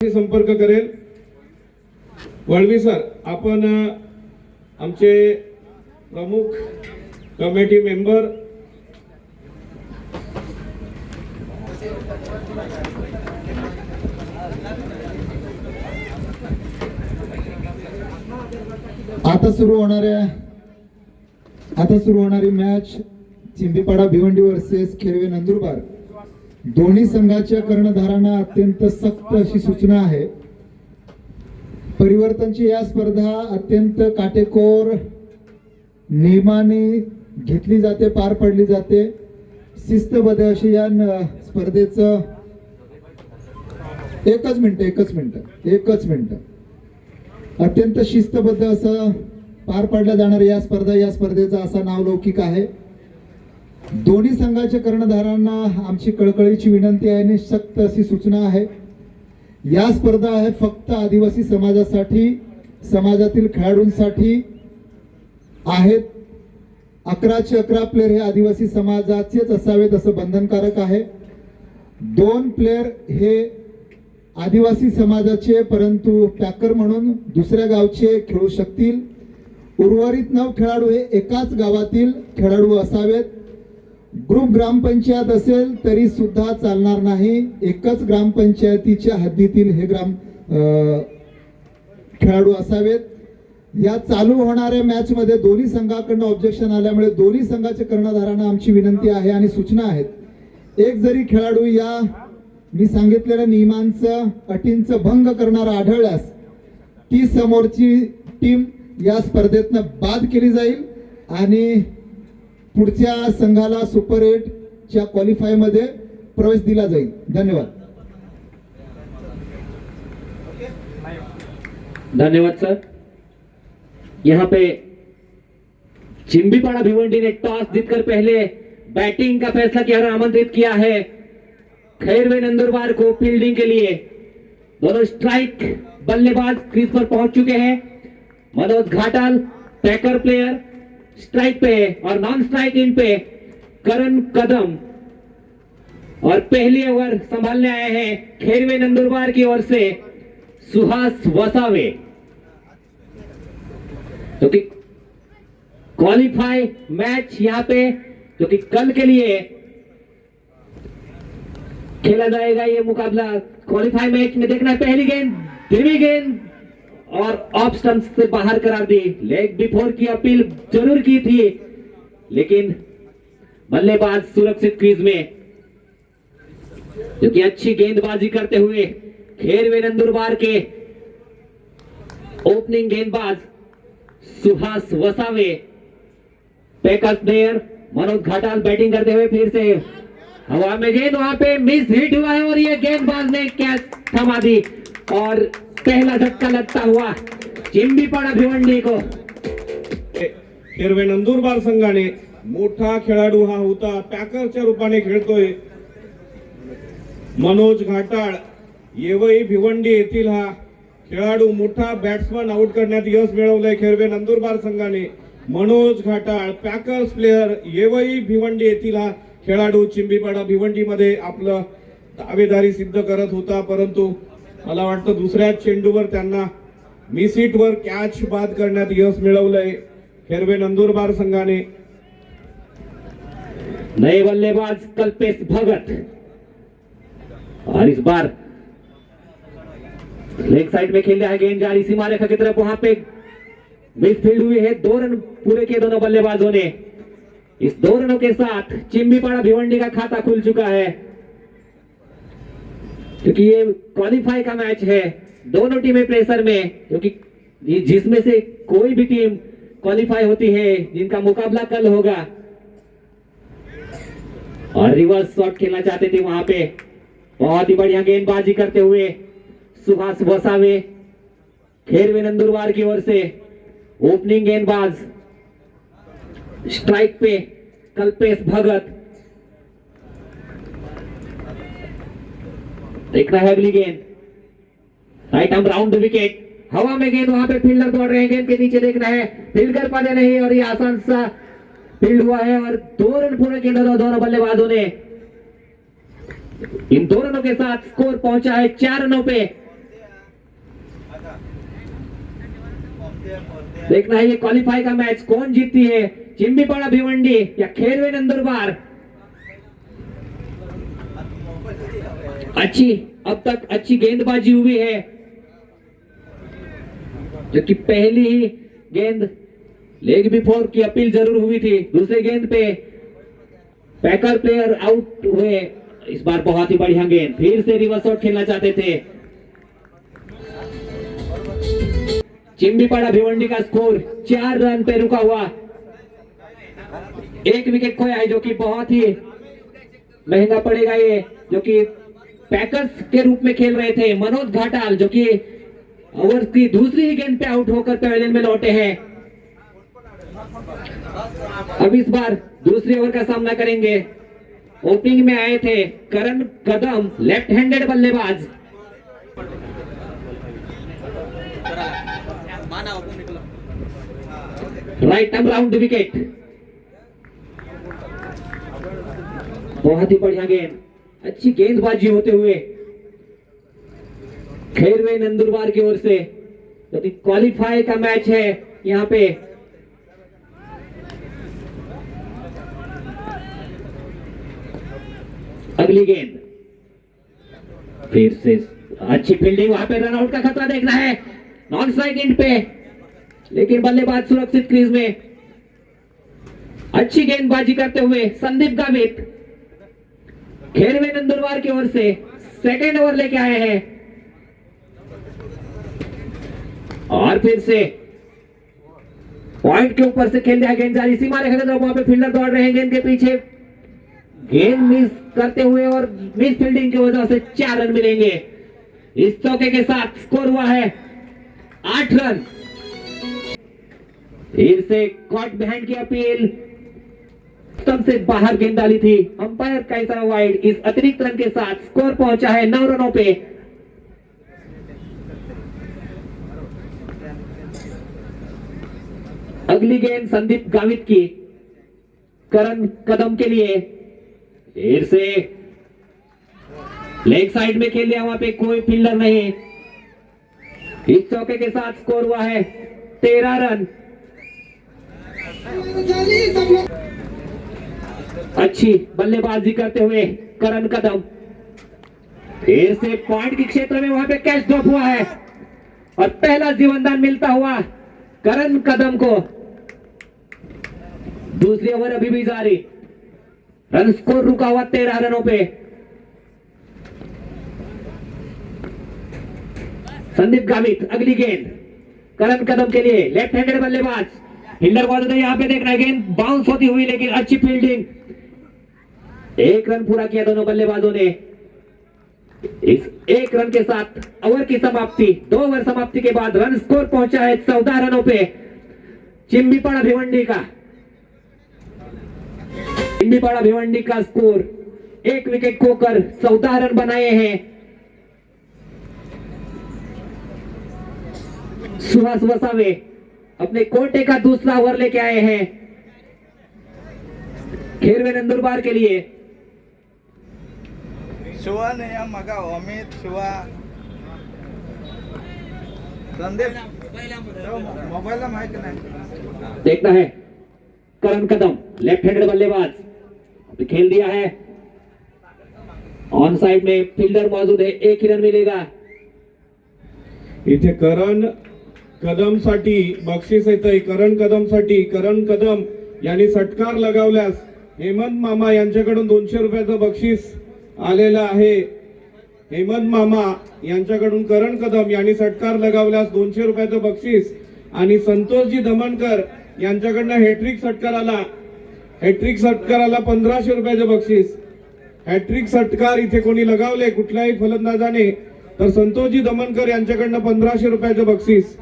संपर्क करेल। वळवी सर, आपण आमचे प्रमुख कमिटी मेंबर आता सुरू होणारी मॅच चिंबीपाडा भिवंडी वर्सेस खेरवे नंदुरबार। दोन्ही संघाच्या कर्णधारांना अत्यंत सक्त अशी सूचना आहे। परिवर्तनची या स्पर्धा अत्यंत काटेकोर नियमाने घेतली जाते, पार पडली जाते। शिस्तबद्ध अशी या स्पर्धेचं एकच मिनिट अत्यंत शिस्तबद्ध असं पार पाडल्या जाणारी या स्पर्धेचा असा नावलौकिक आहे। दोन्ही संघाच्या कर्णधारांना आमची कळकळीची विनंती आहे आणि सक्त अशी सूचना आहे। या स्पर्धा आहे फक्त आदिवासी समाजासाठी, समाजातील खेळाडूंसाठी आहेत। 11चे 11 प्लेयर हे आदिवासी समाजाचेच असावेत असं बंधनकारक आहे। 2 प्लेयर हे आदिवासी समाजाचे परंतु पॅकर म्हणून दुसऱ्या गावचे खेळू शकतील। उर्वरित 9 खेळाडू हे एकाच गावातील खेळाडू असावेत। ग्रुप ग्रामपंचायत असेल तरी सुद्धा चालणार नाही, एकच ग्रामपंचायतीच्या हद्दीतील हे खेळाडू असावेत। या चालू होणाऱ्या मॅच मध्ये दोन्ही संघाकडून ऑब्जेक्शन आल्यामुळे दोन्ही संघाच्या कर्णधारांना आमची विनंती आहे आणि सूचना आहेत। एक जरी खेळाडू या मी सांगितलेल्या नियमांचं अटींचं भंग करणारा आढळल्यास ती समोरची टीम या स्पर्धेतनं बाद केली जाईल आणि पुढच्या संघाला सुपर 8 च्या क्वालिफाय मध्ये प्रवेश दिला जाईल। धन्यवाद। धन्यवाद सर। यहाँ पे चिंबीपाड़ा भिवंडी ने टॉस जीतकर पहले बैटिंग का फैसला किया और आमंत्रित किया है खैरवे नंदुरबार को फील्डिंग के लिए। दोनों स्ट्राइक बल्लेबाज क्रीज पर पहुंच चुके हैं। मनोज घाटाल पैकर प्लेयर स्ट्राइक पे और नॉन स्ट्राइक इन पे करण कदम, और पहली ओवर संभालने आए हैं खैरवे नंदुरबार की ओर से सुहास वसावे, जो कि क्वालिफाई मैच यहाँ पे जो कि कल के लिए खेला जाएगा। ये मुकाबला क्वालिफाई मैच में देखना है। पहली गेंद धीमी गेंद और ऑफ स्टंप से बाहर करार दी। लेग बिफोर की अपील जरूर की थी, लेकिन बल्लेबाज सुरक्षित क्रीज में, जो कि अच्छी गेंदबाजी करते हुए खैरवे नंदुरबार के ओपनिंग गेंदबाज सुहास वसावे, पैकर प्लेयर मनोज घाटाल बैटिंग करते हुए फिर से हवा में गेंद, वहां पे मिस हिट हुआ है और ये गेंदबाज ने कैच थमा दी और पहला झटका लगता हुआ चिंबीपाड़ा भिवंडी को। खेरवे नंदुरबार संघाने मोठा खेळाडू हा होता, पॅकरच्या रूपाने खेळतोय मनोज घाटाळ। येवई भिवंडी येथील हा खेळाडू मोठा बॅट्समन आउट करण्यात यश मिळवलंय खेरवे नंदुरबार संघाने। मनोज घाटाळ पॅकर्स प्लेयर, येवई भिवंडी येथील हा खेळाडू चिंबीपाडा भिवंडी मध्ये आपलं दावेदारी सिद्ध करत होता, परंतु मला वाटतं दुसऱ्या चेंडूवर त्यांना मिस हिट वर कॅच बाद करण्यात यश मिळवलंय खेरवे नंदुरबार संघाने। नए बल्लेबाज कल्पेश भगत, और इस बार लेग साइड में खेल रहा है, गेंद जारी सीमा रेखा की तरफ, वहां पे मिसफील्ड हुई है। 2 रन पूरे किए दोनों बल्लेबाजों ने। इस 2 रनों के साथ चिंबीपाड़ा भिवंडी का खाता खुल चुका है, क्योंकि ये क्वालिफाई का मैच है। दोनों टीमें प्रेशर में, क्योंकि जिसमें से कोई भी टीम क्वालिफाई होती है, जिनका मुकाबला कल होगा, और रिवर्स शॉट खेलना चाहते थे वहां पे। बहुत ही बढ़िया गेंदबाजी करते हुए सुहास वसावे खैरवे नंदुरबार की ओर से ओपनिंग गेंदबाज, स्ट्राइक पे कल्पेश भगत। देखना है अगली गेंद, right arm round the wicket, हवा में गेंद, वहां पे फील्डर दौड़ रहे हैं, गेंद के नीचे देखना है फील्ड कर पाते नहीं, और ये आसान सा फील्ड हुआ है और 2 रन पूरे किए दोनों बल्लेबाजों ने। इन 2 रनों के साथ स्कोर पहुंचा है 4 रनों पे देखना है ये क्वालिफाई का मैच कौन जीतती है, चिंबीपाड़ा भिवंडी या खेरवे नंदुरबार। अच्छी अब तक अच्छी गेंदबाजी हुई है, जो कि पहली ही गेंद लेग बिफोर की अपील जरूर हुई थी, दूसरे गेंद पे पैकर प्लेयर आउट हुए। इस बार बहुत ही बढ़िया गेंद, फिर से रिवर्स आउट खेलना चाहते थे। चिंबीपाड़ा भिवंडी का स्कोर 4 रन पे रुका हुआ, 1 विकेट खोया है, जो कि बहुत ही महंगा पड़ेगा ये, जो कि पैकर्स के रूप में खेल रहे थे। मनोज घाटाल जो कि ओवर की दूसरी ही गेंद पे आउट होकर पवेलियन में लौटे हैं। अब इस बार दूसरी ओवर का सामना करेंगे। ओपनिंग में आए थे करण कदम, लेफ्ट हैंडेड बल्लेबाज। राइट आर्म राउंड विकेट, बहुत ही बढ़िया गेंद, अच्छी गेंदबाजी होते हुए खेरवे नंदुरबार की ओर से, जो कि क्वालिफाई का मैच है यहाँ पे। अगली गेंद, फिर से अच्छी फील्डिंग, वहां पे रनआउट का खतरा देखना है, नॉन स्ट्राइक एंड पे, लेकिन बल्लेबाज सुरक्षित क्रीज में। अच्छी गेंदबाजी करते हुए संदीप गावित खेरवे नंदुरबार की ओर से सेकेंड ओवर लेके आए हैं। और फिर से पॉइंट के ऊपर से खेल दिया, गेंद जारी सीमा रेखा के तरफ, वहां पे फील्डर दौड़ रहे हैं गेंद के पीछे, गेंद मिस करते हुए और मिस फील्डिंग की वजह से 4 रन मिलेंगे। इस चौके के साथ स्कोर हुआ है 8 रन। फिर से कॉट बिहाइंड की अपील, स्टंप से बाहर गेंद डाली थी, अंपायर का इशारा वाइड। इस अतिरिक्त रन के साथ स्कोर पहुंचा है 9 रनों पे। अगली गेंद संदीप गावित की करण कदम के लिए, फिर से लेग साइड में खेल लिया, वहां पे कोई फील्डर नहीं। इस चौके के साथ स्कोर हुआ है 13 रन। अच्छी बल्लेबाजी करते हुए करण कदम, फिर से पॉइंट के क्षेत्र में वहां पे कैच ड्रॉप हुआ है और पहला जीवनदान मिलता हुआ करण कदम को। दूसरी ओवर अभी भी जारी, रन स्कोर रुका हुआ 13 रनों पे। संदीप गावित, अगली गेंद करण कदम के लिए, लेफ्ट हैंडेड बल्लेबाज, फील्डर मौजूद है यहाँ पे, देखना है गेंद बाउंस होती हुई, लेकिन अच्छी फील्डिंग। 1 रन पूरा किया दोनों बल्लेबाजों ने। इस 1 रन के साथ ओवर की समाप्ति, 2 ओवर समाप्ति के बाद रन स्कोर पहुंचा है 14 रनों पे चिंबीपाड़ा भिवंडी का। चिंबीपाड़ा भिवंडी का स्कोर 1 विकेट खोकर 14 रन बनाए हैं। सुहास वसावे अपने कोटे का दूसरा ओवर लेके आए हैं खेरवे नंदुरबार के लिए। शिवा ने या मगा अमित शिवा संदीप मोबाइल माहित नाही। देखना है करण कदम, लेफ्ट हैंडेड बल्लेबाज, खेल दिया है ऑन साइड में, फील्डर मौजूद है, 1 ही रन मिलेगा। इथे करण कदम साठी बक्षीस येतंय। करण कदम साठी, करण कदम यांनी षटकार लगावल्यास हेमंत मामा यांच्याकडून 200 रुपयाचं बक्षीस आलेलं आहे। हेमंत मामा यांच्याकडून करण कदम यांनी षटकार लगावल्यास 200 रुपयाचं बक्षीस, आणि संतोषजी दमनकर यांच्याकडनं हॅट्रिक षटकाराला 1500 रुपयाचं बक्षीस। हॅट्रिक षटकार इथे कोणी लगावले कुठल्याही फलंदाजाने तर संतोषजी दमनकर यांच्याकडनं 1500 रुपयाचं बक्षीस।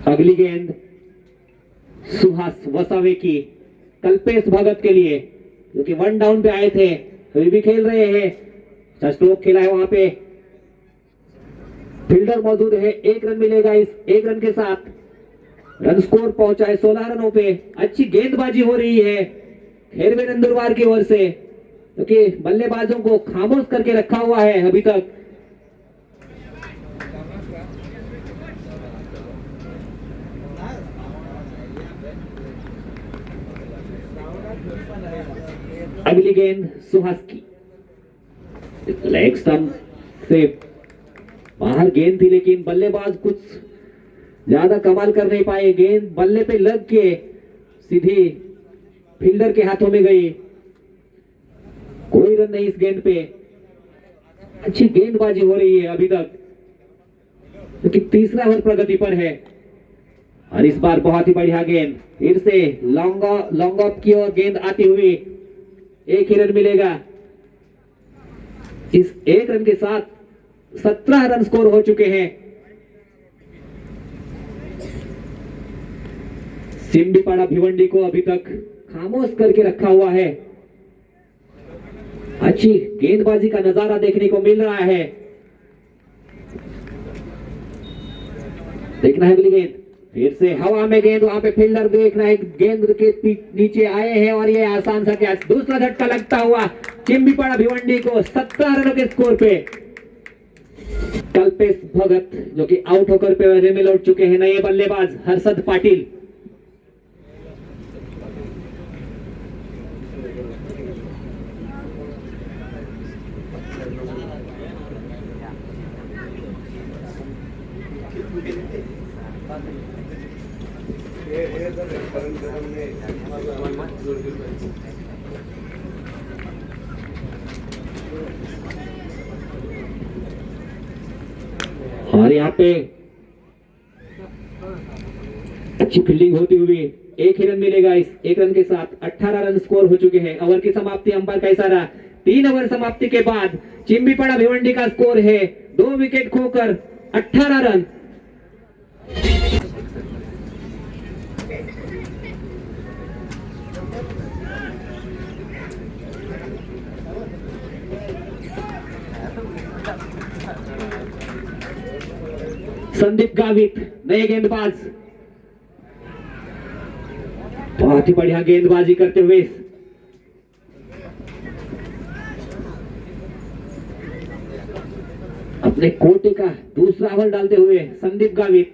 अगली गेंद सुहास वसावे की कल्पेश भगत के लिए, जो कि 1 डाउन पे आए थे, अभी भी खेल रहे हैं। स्ट्रोक खेला है, वहां पे फील्डर मौजूद है, 1 रन मिलेगा। इस 1 रन के साथ रन स्कोर पहुंचा है 16 रनों पे। अच्छी गेंदबाजी हो रही है खेरवे नंदुरबार की ओर से। क्योंकि बल्लेबाजों को खामोश करके रखा हुआ है अभी तक। अगली गेंद सुहास की, लेग स्टंप से बाहर गेंद थी, लेकिन बल्लेबाज कुछ ज्यादा कमाल कर नहीं पाए। गेंद बल्ले पे लग के सीधी फील्डर के हाथों में गई। कोई रन नहीं इस गेंद पे। अच्छी गेंदबाजी हो रही है अभी तक, क्योंकि तीसरा ओवर प्रगति पर है। और इस बार बहुत ही बढ़िया गेंद, फिर से लॉन्ग ऑफ की ओर गेंद आती हुई, एक ही रन मिलेगा। इस एक रन के साथ 17 रन स्कोर हो चुके हैं। सिम्बीपाड़ा भिवंडी को अभी तक खामोश करके रखा हुआ है। अच्छी गेंदबाजी का नजारा देखने को मिल रहा है। देखना है अगली गेंद, फिर से हवा में गेंद, वहां पे फील्डर देखना है, गेंद के नीचे आए हैं और ये आसान सा कैच, दूसरा झटका लगता हुआ सिम्बीपाड़ा भिवंडी को 17 रनों के स्कोर पे। कल्पेश भगत जो कि आउट होकर पेवरे में लौट चुके हैं नए बल्लेबाज हर्षद पाटिल। और यहाँ पे अच्छी फील्डिंग होती हुई एक ही रन मिलेगा। इस एक रन के साथ 18 रन स्कोर हो चुके हैं। ओवर की समाप्ति अंपायर कैसा रहा? 3 ओवर समाप्ति के बाद सिम्बीपाड़ा भिवंडी का स्कोर है 2 विकेट खोकर 18 रन। संदीप गावित नए गेंदबाज, बहुत ही बढ़िया गेंदबाजी करते हुए अपने कोटे का दूसरा ओवर डालते हुए संदीप गावित।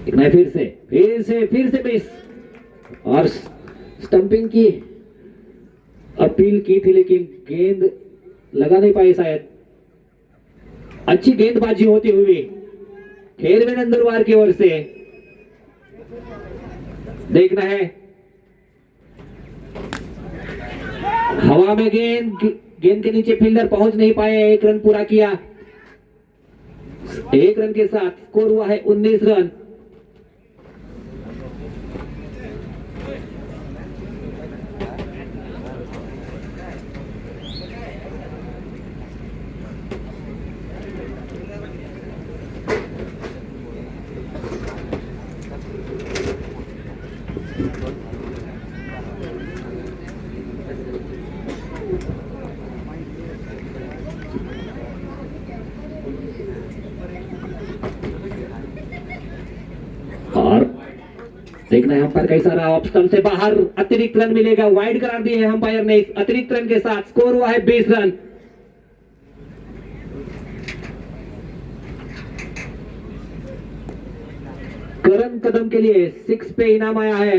फिर से मिस, और स्टंपिंग की अपील की थी लेकिन गेंद लगा नहीं पाई शायद। अच्छी गेंदबाजी होती हुई खेरवे नंदुरबार की ओर से। देखना है हवा में गेंद के नीचे फील्डर पहुंच नहीं पाए। 1 रन पूरा किया। 1 रन के साथ स्कोर हुआ है 19 रन। और देखना है अंपायर कैसा रहा। ऑफ स्टंप से बाहर अतिरिक्त रन मिलेगा, वाइड करार दिए है अंपायर ने। अतिरिक्त रन के साथ स्कोर हुआ है 20 रन। करण कदम के लिए 6 पे इनाम आया है।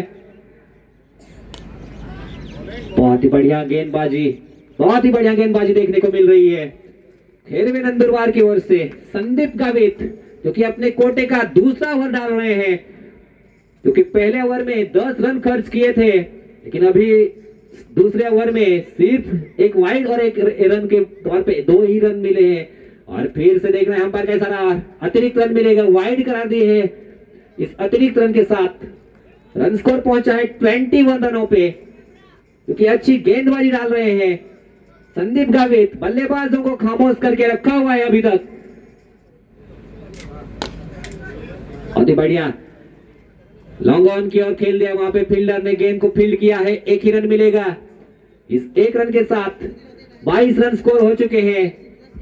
बहुत ही बढ़िया गेंदबाजी देखने को मिल रही है खेरवे नंदुरबार की ओर से। संदीप गावित जो कि अपने कोटे का दूसरा ओवर डाल रहे हैं, क्योंकि पहले ओवर में 10 रन खर्च किए थे, लेकिन अभी दूसरे ओवर में सिर्फ एक वाइड और एक रन के तौर पे 2 ही रन मिले हैं। और फिर से देखना है अंपायर कैसा रहा। अतिरिक्त रन मिलेगा, वाइड करार दिए है। इस अतिरिक्त रन के साथ रन स्कोर पहुंचा है 21 रनों पे, क्योंकि अच्छी गेंदबाजी डाल रहे हैं संदीप गावित। बल्लेबाजों को खामोश करके रखा हुआ है अभी तक। बहुत ही बढ़िया लॉन्ग ऑन की ओर खेल दिया। वहां पे फील्डर ने गेंद को फील्ड किया है। 1 ही रन मिलेगा। इस 1 रन के साथ 22 रन स्कोर हो चुके हैं।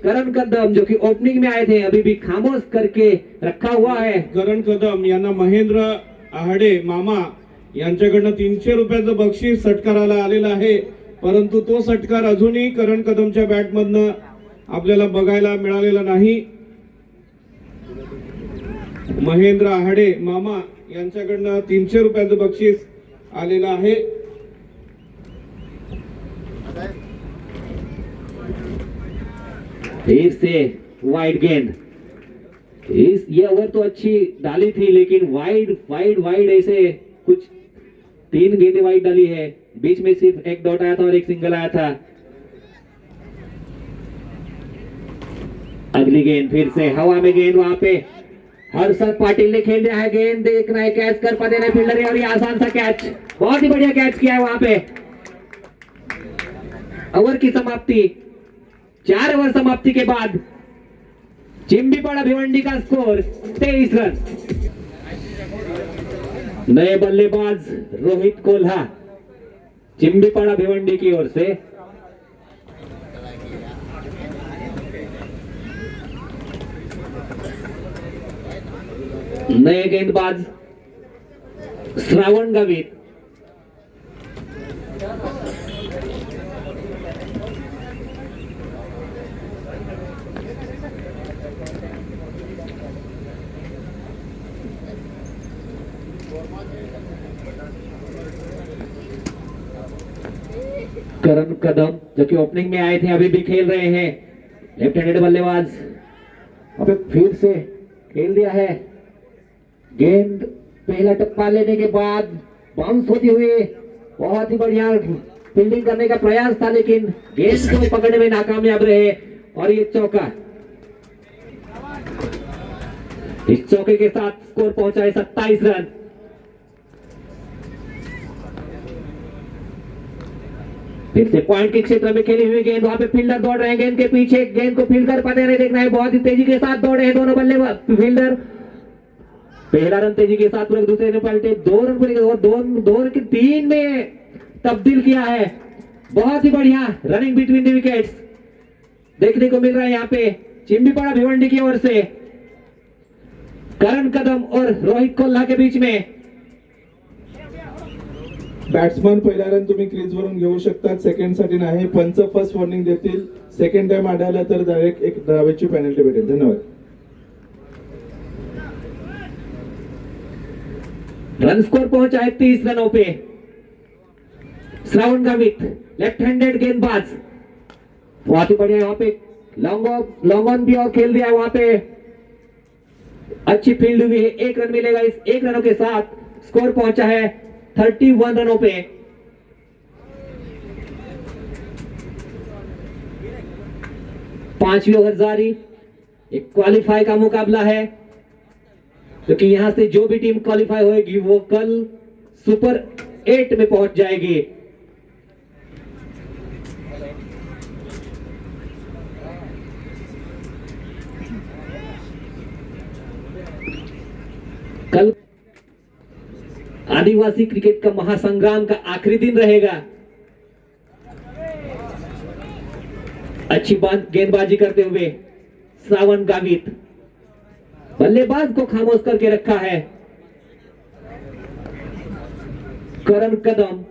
करण कदम जो कि ओपनिंग में आए थे अभी भी खामोश करके रखा हुआ है। करण कदम यांना महेंद्र आहाडे मामा यांच्याकडनं 300 रुपयाचं बक्षीस षटकाराला आलेलं आहे, परंतु तो षटकार अजूनही करण कदमच्या बॅटमधनं आपल्याला बघायला मिळालेला नाही. महेंद्र आहाडे मामा यांच्याकडनं 300 रुपयाचं बक्षीस आलेलं आहे. फिर से वाइड गेंद, ये ओवर तो अच्छी डाली थी, लेकिन वाइड वाइड वाइड ऐसे कुछ 3 गेंदें वाइड डाली है, बीच में सिर्फ एक डॉट आया था और एक सिंगल आया था. अगली गेंद फिर से हवा में गेंद, वहां पे हर्षद पाटिल ने खेल दिया है गेंद, देखना है कैच कर पाते नहीं फील्डर, और ये आसान सा कैच, बहुत ही बढ़िया कैच किया है वहां पे. ओवर की समाप्ति, 4 ओवर समाप्ति के बाद चिंबीपाड़ा भिवंडी का स्कोर 23 रन. नए बल्लेबाज रोहित कोल्हा चिंबीपाड़ा भिवंडी की ओर से. नए गेंदबाज श्रावण गावित. करण कदम जो कि ओपनिंग में आए थे अभी भी खेल रहे हैं. लेफ्ट हैंडेड बल्लेबाज अबे फिर से खेल दिया है गेंद. पहला टप्पा लेने के बाद बाउंस होती हुई बहुत ही बढ़िया फील्डिंग करने का प्रयास था, लेकिन गेंद को पकड़ने में नाकामयाब रहे और ये चौका. इस चौके के साथ स्कोर पहुंचा है 27 रन. फिर से पॉइंट के क्षेत्र में खेली हुई गेंद, वहां पे फील्डर दौड़ रहे हैं गेंद के पीछे, गेंद को फील्ड कर पाते नहीं, देखना है बहुत ही तेजी के साथ दौड़ रहे हैं दोनों बल्लेबाज फील्डर. पहला रन तेजी के साथ पूरे दूसरे ने पलटे, 2 रन पूरे 2 रन की 3 में तब्दील किया है. बहुत ही बढ़िया रनिंग बिटवीन द विकेट्स देखने को मिल रहा है यहाँ पे चिंबीपाड़ा भिवंडी की ओर से. करण कदम और रोहित कोल्हा के बीच में. बॅट्समन पहिला रन तुम्ही क्रीज वरून घेऊ शकतात, सेकंड साठी नाही. पंच फर्स्ट वॉर्निंग देतील, सेकंड टाइम आढळला तर डायरेक्ट 1 धावेची पेनल्टी भेटेल. धन्यवाद. रन स्कोर पहुंचा है 30 रनों पे. श्रावण गावित लेफ्ट हैंडेड गेंदबाज, बहुत ही बढ़िया यहाँ पे लॉन्ग ऑन भी और खेल दिया है. वहां पे अच्छी फील्ड हुई है, 1 रन मिलेगा. इस 1 रनों के साथ स्कोर पहुंचा है 31 रनों पे. पांचवी ओवर जारी, एक क्वालिफाई का मुकाबला है, क्योंकि यहां से जो भी टीम क्वालिफाई होगी वो कल सुपर 8 में पहुंच जाएगी. कल आदिवासी क्रिकेट का महासंग्राम का आखिरी दिन रहेगा. अच्छी गेंदबाजी करते हुए श्रावण गावित बल्लेबाज को खामोश करके रखा है. करण कदम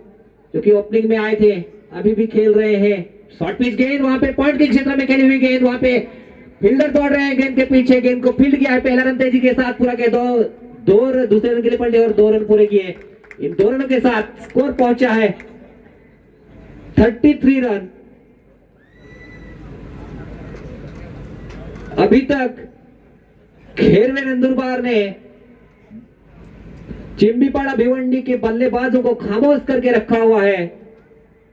जो कि ओपनिंग में आए थे अभी भी खेल रहे हैं. शॉर्ट पिच गेंद, वहां पे पॉइंट के क्षेत्र में खेली हुई गेंद, वहां पे फील्डर दौड़ रहे हैं गेंद के पीछे, गेंद को फील्ड किया है. पहला रन तेजी के साथ पूरा के दो दूसरे रन के लिए पलटे और 2 रन पूरे किए. इन 2 रनों के साथ स्कोर पहुंचा है 33 रन. अभी तक खेरवे नंदुरबार ने चिंबीपाड़ा भिवंडी के बल्लेबाजों को खामोश करके रखा हुआ है.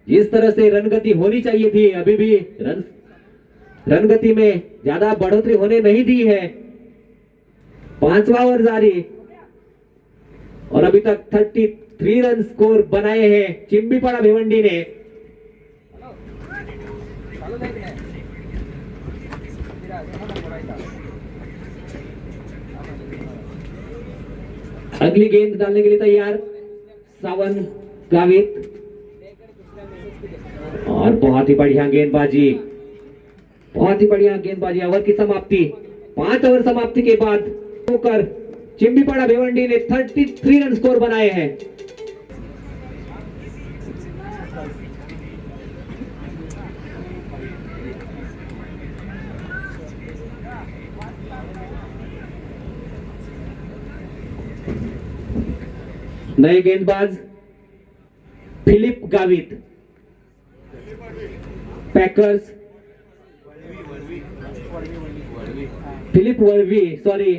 जिस तरह से रनगति होनी चाहिए थी अभी भी रनगति में ज्यादा बढ़ोतरी होने नहीं दी है. 5वां ओवर जारी और अभी तक 33 रन स्कोर बनाए हैं चिंबीपाड़ा भिवंडी ने. अगली गेंद डालने के लिए तैयार श्रावण गावित, और बहुत ही बढ़िया गेंदबाजी, बहुत ही बढ़िया गेंदबाजी. ओवर की समाप्ति, 5 ओवर समाप्ति के बाद होकर चिंबीपाड़ा भिवंडी ने 33 रन स्कोर बनाए हैं. नए गेंदबाज फिलिप गावित, पैकर्स फिलिप वर्वी, सॉरी।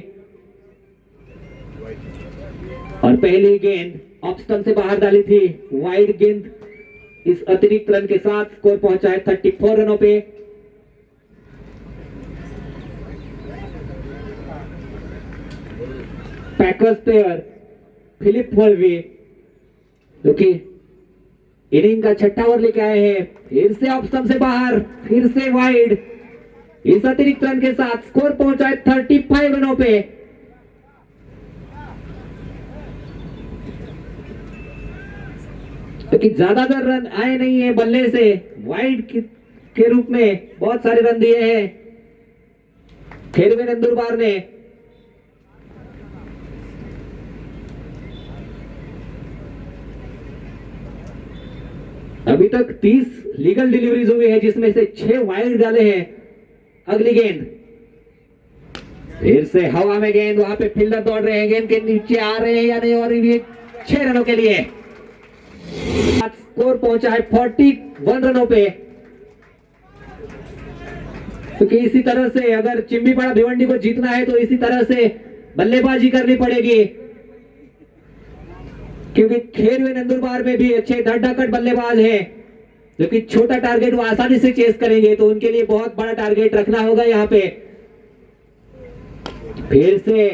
और पहली गेंद ऑफ स्टंप से बाहर डाली थी, वाइड गेंद। इस अतिरिक्त रन के साथ स्कोर पहुंचा है 34 रनों पे। पैकर्स प्लेयर फिलिप वर्वी, जो कि इनिंग का छठा ओवर लेके आए हैं, फिर से ऑफ स्टंप से बाहर, फिर से वाइड। इस अतिरिक्त रन के साथ स्कोर पहुंचा है 35 रनों पे। क्योंकि ज्यादातर रन आए नहीं है बल्ले से, वाइड के रूप में बहुत सारे रन दिए हैं खेरवे नंदुरबार ने। अभी तक 30 लीगल डिलीवरीज हुई है, जिसमें से 6 वाइड डाले हैं। अगली गेंद फिर से हवा में गेंद, वहां पे फील्डर दौड़ रहे हैं, गेंद के नीचे आ रहे हैं या नहीं, और ये 6 रनों के लिए स्कोर पहुंचा है 41 रनों पे। क्योंकि इसी तरह से अगर चिम्बीपाड़ा भिवंडी को जीतना है तो इसी तरह से बल्लेबाजी करनी पड़ेगी, क्योंकि खेरवे नंदुरबार में भी अच्छे धड़ाकट बल्लेबाज हैं, जो कि छोटा टारगेट वो आसानी से चेस करेंगे, तो उनके लिए बहुत बड़ा टारगेट रखना होगा यहाँ पे। फिर से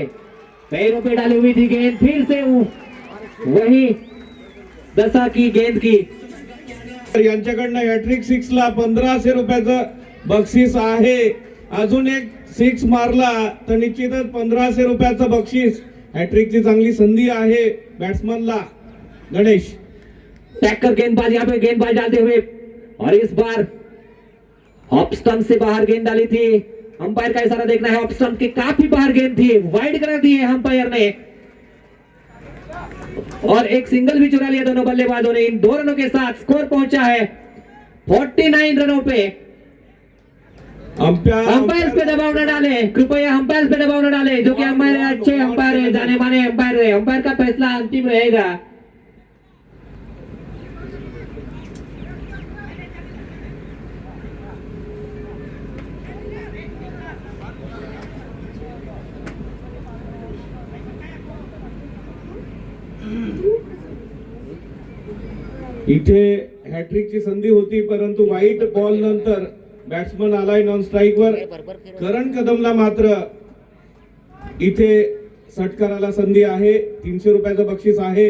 पैरों पे डाली हुई थी गेंद, फिर से वही दशा की गेंद की। यांच्याकडनं हॅट्रिक 6 ला 1500 रुपयाचं बक्षीस आहे। अजून एक 6 मारला तर निश्चितच 1500 रुपयाचं बक्षीस। हॅट्रिकची चांगली संधी आहे बॅट्समनला। गणेश टैक्कर गेंदबाज यहाँ पे गेंदबाज डालते हुए, और इस बार ऑफ स्टंप से बाहर गेंद डाली थी। अंपायर का इशारा देखना है, ऑफ स्टंप के काफी बाहर गेंद थी, वाइड करा दी है अंपायर ने, और एक सिंगल भी चुरा लिया दोनों बल्लेबाजों ने। इन 2 रनों के साथ स्कोर पहुंचा है 49 रनों पे। अंपायर पे दबाव न डाले, कृपया अंपायर पे दबाव न डाले, जो कि अंपायर अच्छे अंपायर है, जाने माने अंपायर है। अंपायर का फैसला अंतिम रहेगा। इथे हॅट्रिकची संधी होती, परंतु वाईट बॉल नंतर बॅट्समन आलाय नॉन स्ट्राईक वर। करण कदमला मात्र इथे षटकाराला संधी आहे। 300 रुपयाचं बक्षीस आहे।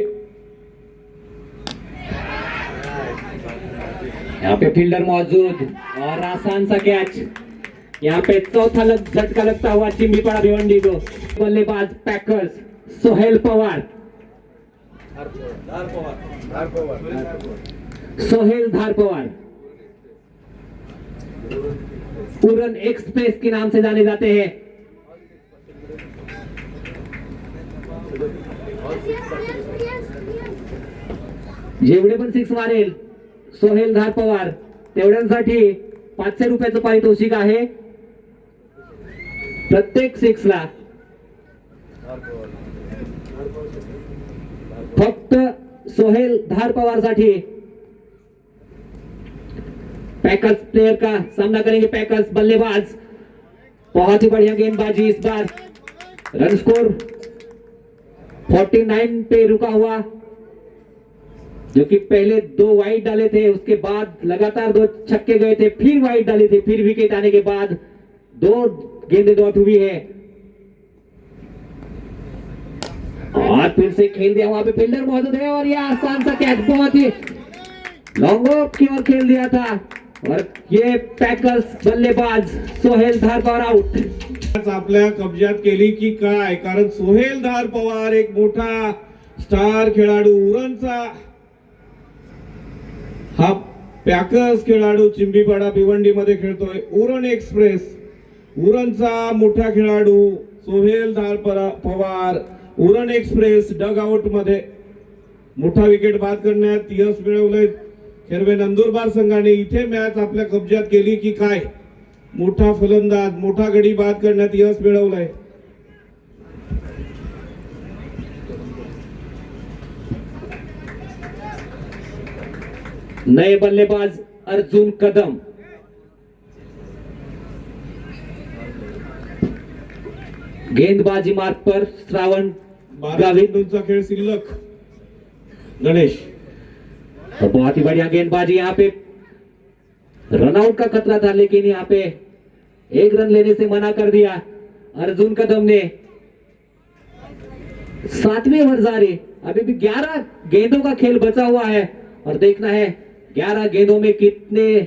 यहाँ पे फील्डर मौजूद और आसान सा कैच। यहाँ पे चौथा झटका लगता हुआ चिम्बीपाड़ा भिवंडी को। बल्लेबाज पैकर्स सोहेल पवार, सोहेल धारपवार उड़न एक्सप्रेस के नाम से जाने जाते हैं। जेवढे पण 6 मारेल सोहेल धारपवार तेवढ्यांसाठी 500 रुपयाचं पारितोषिक आहे प्रत्येक 6 ला। फक्त सोहेल धारपवार साठी पैकर्स प्लेयर का सामना करेंगे। पैकर्स बल्लेबाज, बहुत ही बढ़िया गेंदबाजी इस बार। रन स्कोर 49 पे रुका हुआ, जो कि पहले 2 वाइड डाले थे, उसके बाद लगातार 2 छक्के गए थे, फिर वाइड डाले थे, फिर विकेट आने के बाद 2 गेंदें डॉट हुई है, और फिर से खेल दिया। वहां पे फील्डर मौजूद है, और यह आसान सा कैच, बहुत ही लॉन्ग ऑफ की ओर खेल दिया था, और ये पैकर्स बल्लेबाज सोहेल धारपवार आउट। आपल्या कब्जात केली की काय, कारण सोहेल धारपवार एक मोठा स्टार खेळाडू उरणचा, हा पॅकर्स खेळाडू चिंबीपाडा भिवंडी मध्ये खेळतोय। उरण एक्सप्रेस उरणचा मोठा खेळाडू Sohel Dharpawar Uran Express dugout मध्ये मोठा विकेट बाद करण्यात यश मिळवलंय खेरवे नंदुरबार संघाने। इथे मॅच आपल्या कब्जात केली की काय, मोठा फलंदाज मोठा गडी बाद करण्यात यश मिळवलंय। नए बल्लेबाज अर्जुन कदम, गेंदबाजी मार्ग पर श्रावण 12 गावित। चेंडूंचा खेळ शिल्लक. गणेश तो बहुत ही बढ़िया गेंदबाजी, यहाँ पे रनआउट का खतरा था लेकिन यहाँ पे एक रन लेने से मना कर दिया अर्जुन कदम ने। 7वें ओवर जारी, अभी भी 11 गेंदों का खेल बचा हुआ है और देखना है 11 गेंदों में कितने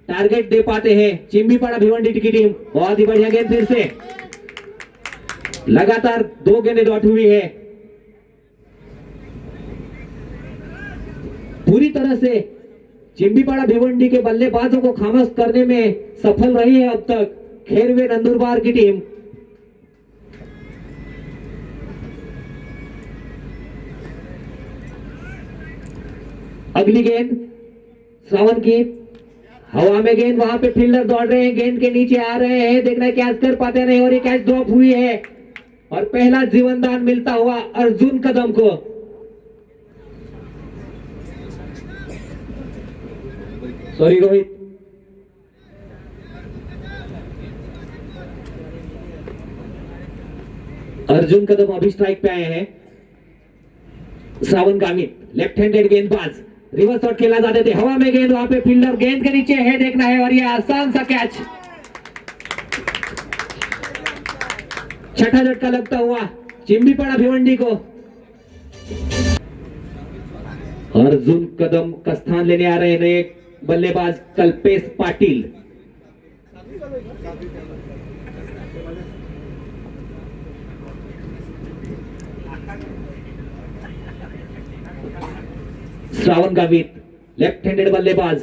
टारगेट दे पाते हैं चिम्बीपाड़ा भिवंडी की टीम। बहुत ही बढ़िया गेंद, फिर से लगातार 2 गेंदें डॉट हुई है। पूरी तरह से चिम्बीपाड़ा भिवंडी के बल्लेबाजों को खामोश करने में सफल रही है अब तक खेरवे नंदुरबार की टीम। अगली गेंद श्रावण की, हवा में गेंद, वहां पे फील्डर दौड़ रहे हैं, गेंद के नीचे आ रहे हैं, देखना है कैच कर पाते नहीं और ये कैच ड्रॉप हुई है और पहला जीवनदान मिलता हुआ अर्जुन कदम को। सॉरी रोहित, अर्जुन कदम अभी स्ट्राइक पे आए हैं। श्रावण गामित लेफ्ट हैंडेड गेंदबाज, रिवर्स शॉट खेला जाते थे, हवा में गेंद, वहां पे फील्डर गेंद के नीचे है, देखना है और ये आसान सा कैच। छठा झटका लगता हुआ चिम्बीपाड़ा भिवंडी को। अर्जुन कदम का स्थान लेने आ रहे हैं नए बल्लेबाज कल्पेश पाटिल। श्रावण गावित लेफ्ट हैंडेड बल्लेबाज,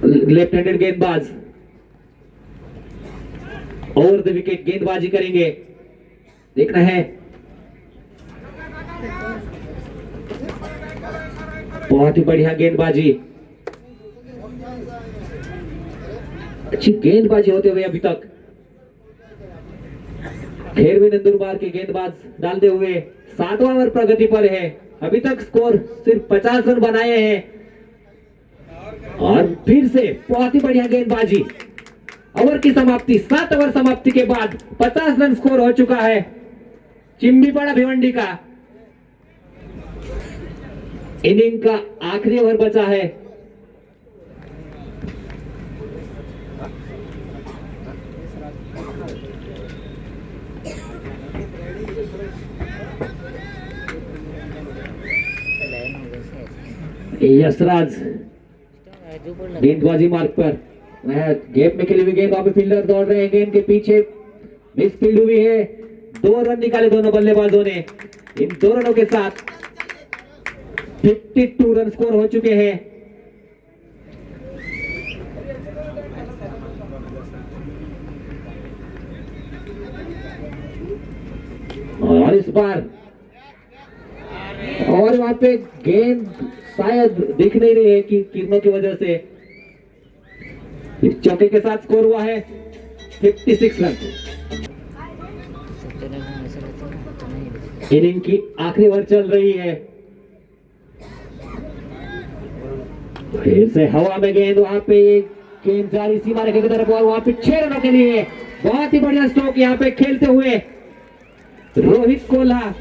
लेफ्ट हैंडेड गेंदबाज, ओवर द विकेट गेंदबाजी करेंगे, देखना है। बहुत ही बढ़िया गेंदबाजी, अच्छी गेंदबाजी होते हुए अभी तक खेरवे नंदुरबार के गेंदबाज डालते हुए 7वां ओवर प्रगति पर है। अभी तक स्कोर सिर्फ 50 रन बनाए हैं और फिर से बहुत ही बढ़िया गेंदबाजी। ओवर की समाप्ति, 7 ओवर समाप्ति के बाद 50 रन स्कोर हो चुका है चिम्बीपाड़ा भिवंडी का। इनिंग का आखिरी ओवर बचा है। यशराज गेंदबाजी मार्ग पर, गैप में खेली हुई गेंद, वहां पे फील्डर दौड़ रहे हैं, गेंद के पीछे मिस फील्ड हुई है। 2 रन निकाले दोनों बल्लेबाजों ने। इन 2 रनों के साथ 52 रन स्कोर हो चुके हैं। और इस बार और वहां पे गेंद शायद दिख नहीं रही है कि किरणों की वजह से। इस चौके के साथ स्कोर हुआ है 56 रन। इनिंग की आखिरी ओवर चल रही है। फिर से हवा में गेंद, वहां पे गेंद जारी सीमा रेखा की तरफ और वहां पे 6 रनों के लिए बहुत ही बढ़िया स्ट्रोक यहाँ पे खेलते हुए रोहित कोल्हा।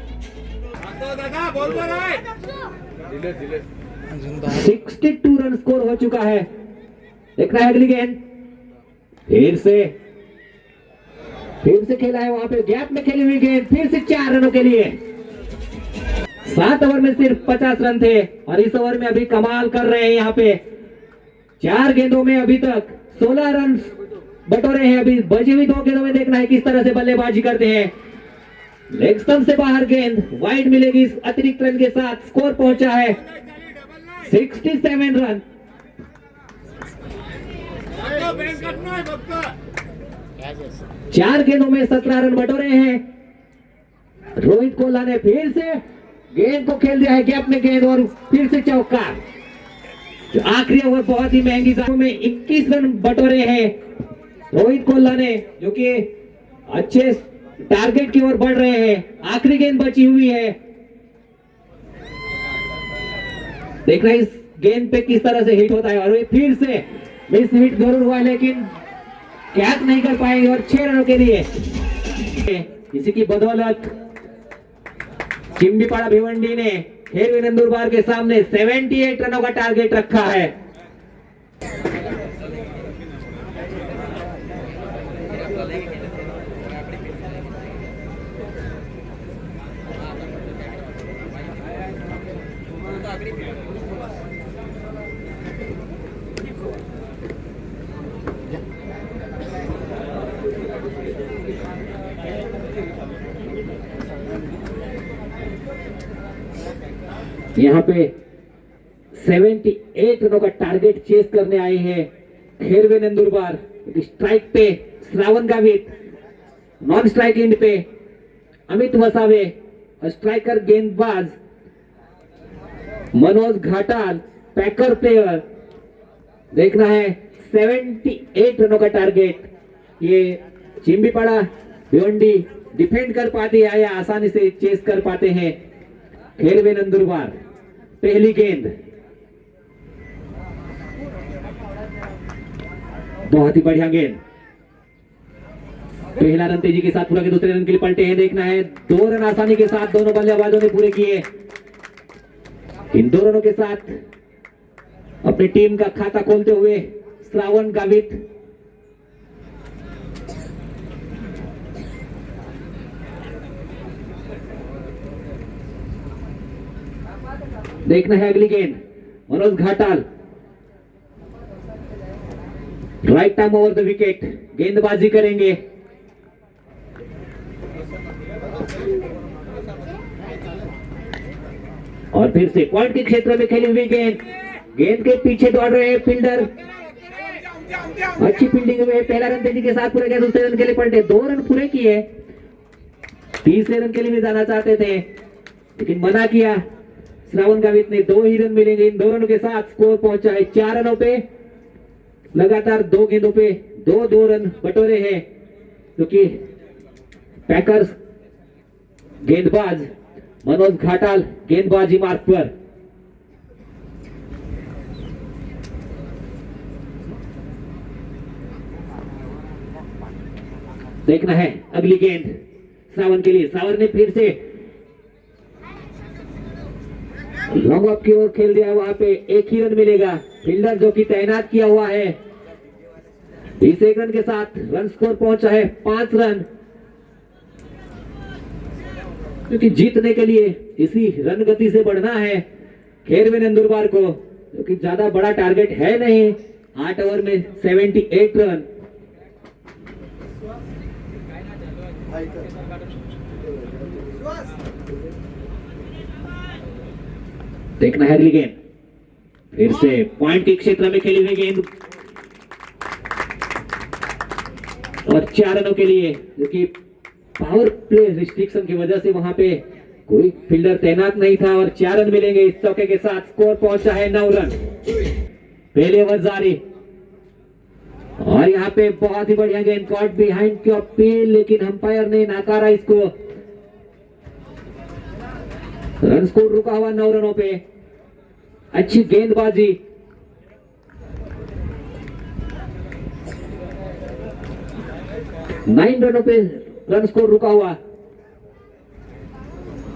62 रन स्कोर हो चुका है। देखना है अगली गेंद, फिर से खेला है, वहां पे गैप में खेली हुई गेंद, फिर से 4 रनों के लिए। 7 ओवर में सिर्फ 50 रन थे और इस ओवर में अभी कमाल कर रहे हैं यहाँ पे। 4 गेंदों में अभी तक 16 रन बटोरे हैं। अभी बची हुई 2 गेंदों में देखना है किस तरह से बल्लेबाजी करते हैं। लेग स्टंप से बाहर गेंद वाइड मिलेगी। इस अतिरिक्त रन के साथ स्कोर पहुंचा है 67 रन। चार गेंदों में 17 रन बटोरे हैं। रोहित कोल्हा ने फिर से गेंद को खेल दिया है गैप में गेंद और फिर से चौका। आखिरी ओवर बहुत ही महंगी जान में 21 रन बटोरे हैं रोहित कोल्हा ने, जो कि अच्छे टारगेट की ओर बढ़ रहे हैं। आखिरी गेंद बची हुई है। देखना इस गेंद पे किस तरह से हिट होता है, और ये फिर से मिस हिट जरूर हुआ लेकिन कैच नहीं कर पाए और 6 रनों के लिए इसी की बदौलत चिंबीपाड़ा भिवंडी ने खेरवे नंदुरबार के सामने 78 रनों का टारगेट रखा है। यहाँ पे 78 रनों का टारगेट चेस करने आए हैं खेरवे नंदुरबार। स्ट्राइक पे Shravan Gavit, non strike and पे अमित वसावे, स्ट्राइकर गेंदबाज मनोज घाटाल, पैकर प्लेयर। देखना है 78 रनों का टारगेट ये चिंबीपाड़ा भिवंडी डिफेंड कर पाती है या आसानी से चेस कर पाते हैं खेरवे नंदुरबार। पहली गेंद बहुत ही बढ़िया गेंद, पहला रन तेजी के साथ पूरा के दूसरे रन के लिए पलटे हैं। देखना है 2 रन आसानी के साथ दोनों बल्लेबाजों ने पूरे किए। इन 2 रनों के साथ अपनी टीम का खाता खोलते हुए श्रावण गावित। देखना है अगली गेंद, Manoj Ghatal right time over the wicket गेंदबाजी करेंगे। और फिर से पॉइंट के क्षेत्र में खेली हुई गेंद, गेंद के पीछे दौड़ रहे हैं फील्डर, अच्छी फील्डिंग में पहला रन तेजी के साथ पूरा किया, दूसरे रन के लिए पलटे, 2 रन पूरे किए, तीसरे रन के लिए भी जाना चाहते थे लेकिन मना किया श्रावण गावित ने। 2 ही रन मिलेंगे इन 2 रनों के साथ। स्कोर पहुंचा है 4 रनों पे, लगातार 2 गेंदों पे 2-2 रन बटोरे हैं क्योंकि पैकर्स गेंदबाज मनोज घाटाल गेंदबाजी मार्ग पर। देखना है अगली गेंद श्रावण के लिए, श्रावण ने फिर से लॉन्ग ऑफ की ओर खेल दिया, वहां पे 1 ही रन मिलेगा। फील्डर जो कि तैनात किया हुआ है, इस 1 रन के साथ रन स्कोर पहुंचा है 5 रन, क्योंकि जीतने के लिए इसी रन गति से बढ़ना है खेरवे नंदुरबार को, क्योंकि ज्यादा बड़ा टारगेट है नहीं। 8 ओवर में 78 रन। देखना है अगली गेंद, फिर से पॉइंट के क्षेत्र में खेली हुई गेंद और 4 रनों के लिए, क्योंकि पावर प्ले रिस्ट्रिक्शन की वजह से वहां पे कोई फील्डर तैनात नहीं था और 4 रन मिलेंगे इस चौके के साथ। स्कोर पहुंचा है 9 रन। पहले ओवर जारी और यहाँ पे बहुत ही बढ़िया गेंद, कॉट बिहाइंड की अपील, लेकिन अंपायर ने नकारा इसको। रन स्कोर रुका हुआ 9 रनों पे। अच्छी गेंदबाजी, नाइन रनों पे रन स्कोर रुका हुआ।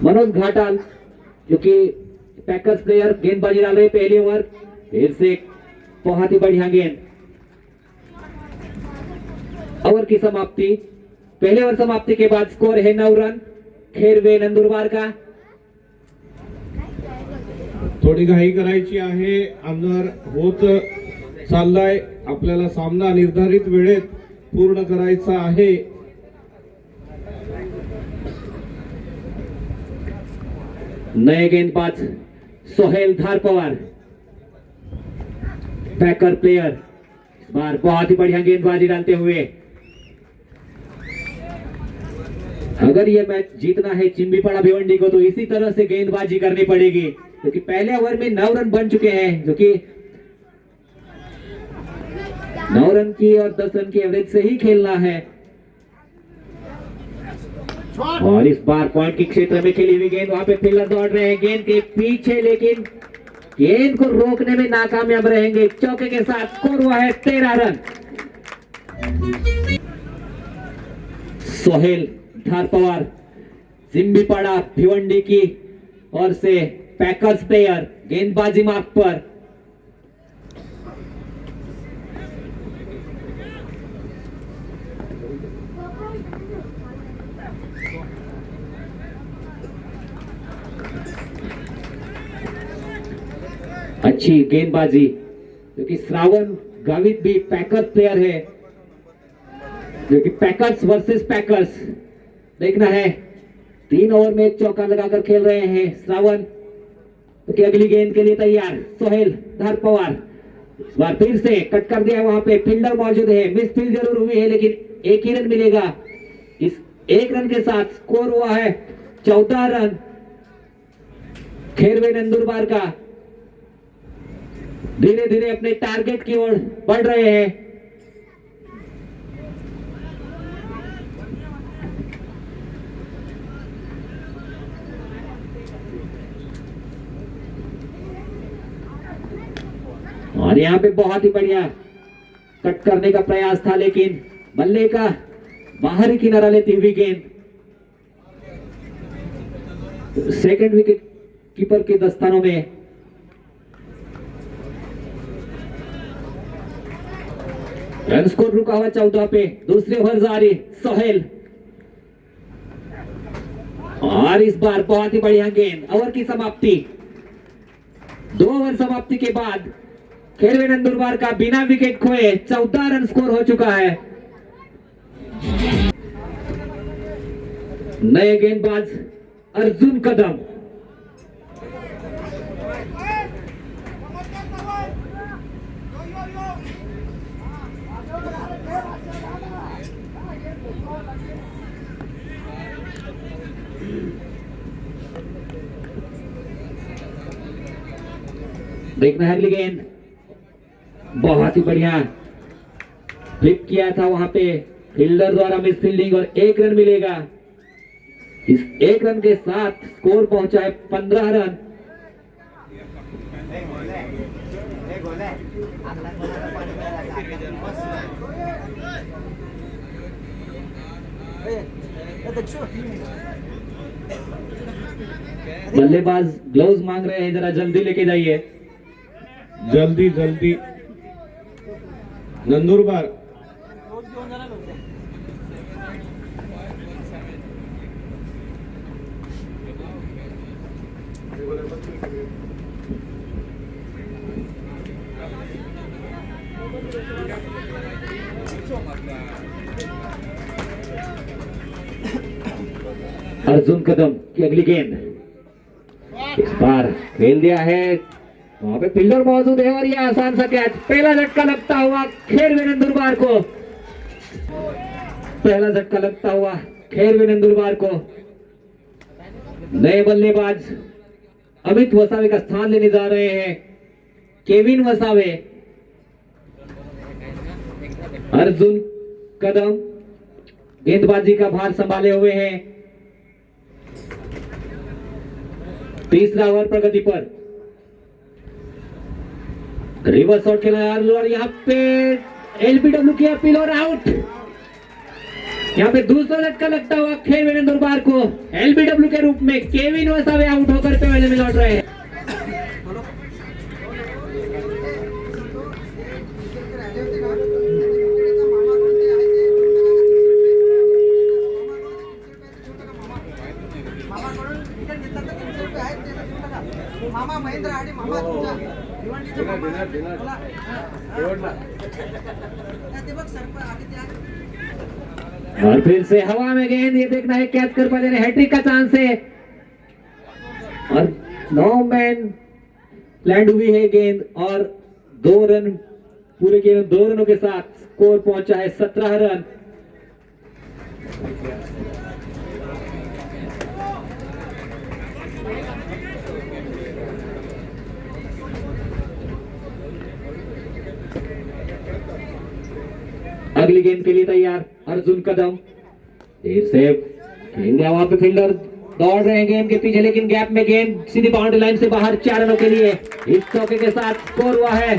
मनोज घाटाल जो कि पैकर्स प्लेयर गेंदबाजी डाल रहे पहले ओवर, फिर से बहुत ही बढ़िया गेंद। ओवर की समाप्ति, पहले ओवर समाप्ति के बाद स्कोर है 9 रन खेरवे नंदुरबार का। थोडी घाई करायची आहे, अंधार होत चाललाय, आपल्याला सामना निर्धारित वेळेत पूर्ण करायचा आहे। नए गेंदबाज सोहेल धारपवार, पैकर प्लेयर, इस बार बहुत ही बढ़िया गेंदबाजी डालते हुए। अगर यह मैच जीतना है चिंबीपाड़ा भिवंडी को तो इसी तरह से गेंदबाजी करनी पड़ेगी, क्योंकि पहले ओवर में 9 रन बन चुके हैं, जो कि 9 रन की और 10 रन की एवरेज से ही खेलना है। और इस बार पॉइंट के क्षेत्र में खेली हुई गेंद, वहां पे फील्डर दौड़ रहे हैं गेंद के पीछे, लेकिन गेंद को रोकने में नाकामयाब रहेंगे। चौके के साथ स्कोर हुआ है 13 रन। सोहेल धारपवार जिम्बीपाड़ा भिवंडी की ओर से पैकर्स प्लेयर गेंदबाजी मार्ग पर। अच्छी गेंदबाजी, क्योंकि श्रावण गावित भी पैकर्स प्लेयर है, जो कि पैकर्स वर्सेस पैकर्स देखना है। 3 ओवर में 1 चौका लगाकर खेल रहे हैं श्रावण, क्योंकि अगली गेंद के लिए तैयार सोहेल धारपवार। इस बार फिर से कट कर दिया, वहां पे फील्डर मौजूद है। मिस फील्ड जरूर हुई है, लेकिन 1 ही रन मिलेगा। इस 1 रन के साथ स्कोर हुआ है 14 रन। खेरवे नंदुरबार का धीरे धीरे अपने टारगेट की ओर बढ़ रहे हैं। और यहां पे बहुत ही बढ़िया कट करने का प्रयास था, लेकिन बल्ले का बाहरी किनारा लेती हुई गेंद सेकंड विकेट कीपर के दस्तानों में। रन स्कोर रुका हुआ 14 पे। दूसरे ओवर जारी सोहेल, और इस बार बहुत ही बढ़िया गेंद। ओवर की समाप्ति, 2 ओवर समाप्ति के बाद खेरवे नंदुरबार का बिना विकेट खोए 14 रन स्कोर हो चुका है। नए गेंदबाज अर्जुन कदम। देखना है अगली गेंद, बहुत ही बढ़िया फ्लिप किया था वहां पे फील्डर द्वारा मिस फील्डिंग, और 1 रन मिलेगा। इस 1 रन के साथ स्कोर पहुंचा है 15 रन। बल्लेबाज ग्लव्स मांग रहे हैं, जरा जल्दी लेके जाइए। जल्दी जल्दी नंदुरबार। अर्जुन कदम की अगली गेंद, इस बार खेल दिया है, वहां पे फील्डर मौजूद है, और ये आसान सा कैच। पहला झटका लगता हुआ खेरवे नंदुरबार को, पहला झटका लगता हुआ खेरवे नंदुरबार को। नए बल्लेबाज अमित वसावे का स्थान लेने जा रहे हैं केविन वसावे। अर्जुन कदम गेंदबाजी का भार संभाले हुए हैं। तीसरा ओवर प्रगति पर, रिवर्स शॉट खेला, और यहाँ पे एलबीडब्ल्यू की अपील और आउट। यहाँ पे दूसरा झटका लगता हुआ खेरवे नंदुरबार को एलबीडब्ल्यू के रूप में केविन वसावे आउट होकर पहले में लौट रहे हैं। मामा महेंद्र आणि मामा तुमचा भिवंडीचा मामा ते बघ सरपंच आधी त्या। और फिर से हवा में गेंद, ये देखना है कैच कर पाते हैं, हैट्रिक का चांस है, और 9 मैन लैंड हुई है गेंद, और 2 रन पूरे गेम 2 रनों के साथ स्कोर पहुंचा है 17 रन। अगली गेंद के लिए तैयार अर्जुन कदम, देर से खेल दिया वहां पे फील्डर दौड़ रहे हैं गेंद के पीछे, लेकिन गैप में गेंद सीधी बाउंड्री लाइन से बाहर 4 रनों के लिए। इस चौके के साथ स्कोर हुआ है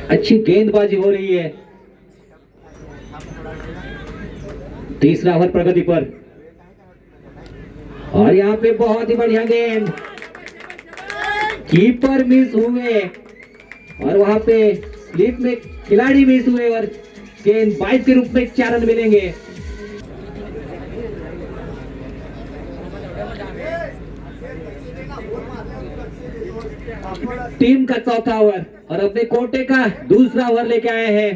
अच्छी गेंदबाजी हो रही है। तीसरा ओवर प्रगति पर और यहाँ पे बहुत ही बढ़िया गेंद, कीपर मिस हुए और वहां पे स्लिप में खिलाड़ी मिस हुए और गेंद 22 के रूप में 4 रन मिलेंगे। टीम का चौथा ओवर और अपने कोटे का दूसरा ओवर लेके आए हैं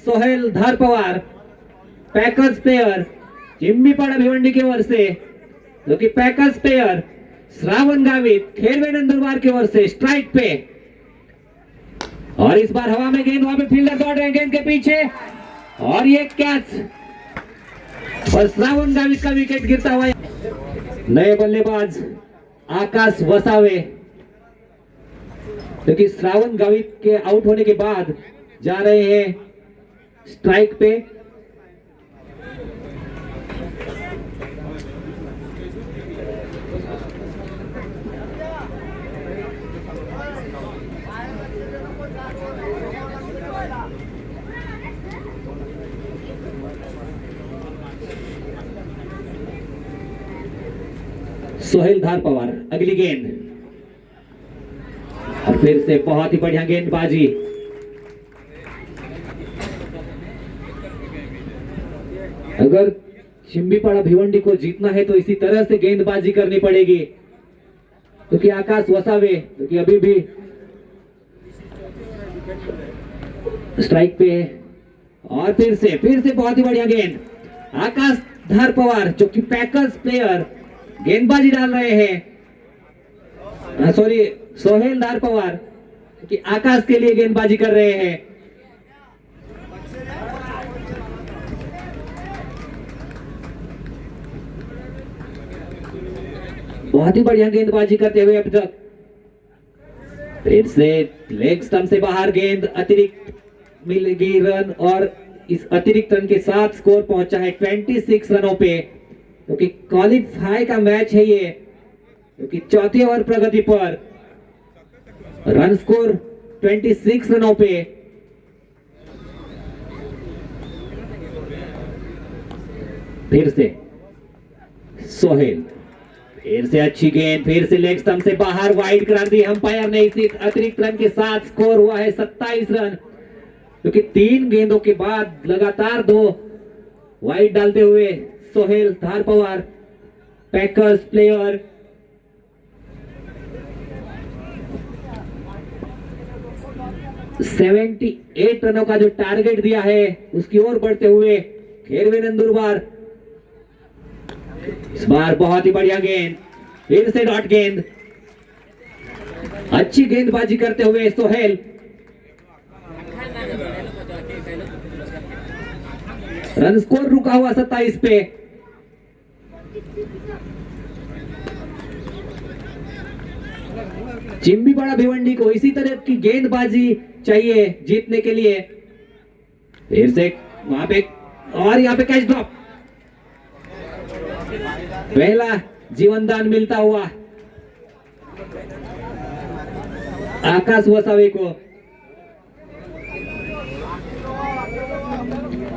सोहेल धारपवार, पैकर्स प्लेयर, चिम्बीपाड़ा भिवंडी की ओर से, जो कि पैकर्स प्लेयर श्रावण गावित खेरवे नंदुरबार की ओर से स्ट्राइक पे। और इस बार हवा में गेंद, वहां पे फील्डर दौड़ रहे हैं गेंद के पीछे और ये कैच और श्रावण गावित का विकेट गिरता हुआ। नए बल्लेबाज आकाश वसावे, क्योंकि श्रावण गावित के आउट होने के बाद जा रहे हैं स्ट्राइक पे। सोहेल धारपवार, अगली गेंद और फिर से बहुत ही बढ़िया गेंदबाजी। अगर चिम्बीपाड़ा भिवंडी को जीतना है तो इसी तरह से गेंदबाजी करनी पड़ेगी, क्योंकि आकाश वसावे जो कि अभी भी स्ट्राइक पे है। और फिर से बहुत ही बढ़िया गेंद, आकाश धारपवार जो कि पैकर्स प्लेयर गेंदबाजी डाल रहे हैं, सॉरी सोहेल धारपवार कि आकाश के लिए गेंदबाजी कर रहे हैं। बहुत ही बढ़िया गेंदबाजी करते हुए अब तक। फिर से लेग स्टंप से बाहर गेंद, अतिरिक्त मिलेगी रन और इस अतिरिक्त रन के साथ स्कोर पहुंचा है 26 रनों पे, क्योंकि क्वालिफाई का मैच है ये, क्योंकि चौथे ओवर प्रगति पर रन स्कोर 26 रनों पे। फिर से सोहेल, फिर से अच्छी गेंद, फिर से लेग स्टंप से बाहर, वाइड करा दी अंपायर ने। इसी अतिरिक्त रन के साथ स्कोर हुआ है 27 रन, क्योंकि 3 गेंदों के बाद लगातार 2 वाइड डालते हुए सोहेल धारपवार, पैकर्स प्लेयर, $78 रनों का जो टारगेट दिया है उसकी ओर बढ़ते हुए खेरवे नंदुरबार। इस बार बहुत ही बढ़िया गेंद, फिर से डॉट गेंद, अच्छी गेंदबाजी करते हुए सोहेल। रन स्कोर रुका हुआ 27 पे। चिम्बीपाड़ा भिवंडी को इसी तरह की गेंदबाजी चाहिए जीतने के लिए। फिर से वहां पे और यहाँ पे कैच ड्रॉप, पहला जीवनदान मिलता हुआ आकाश वसावे को।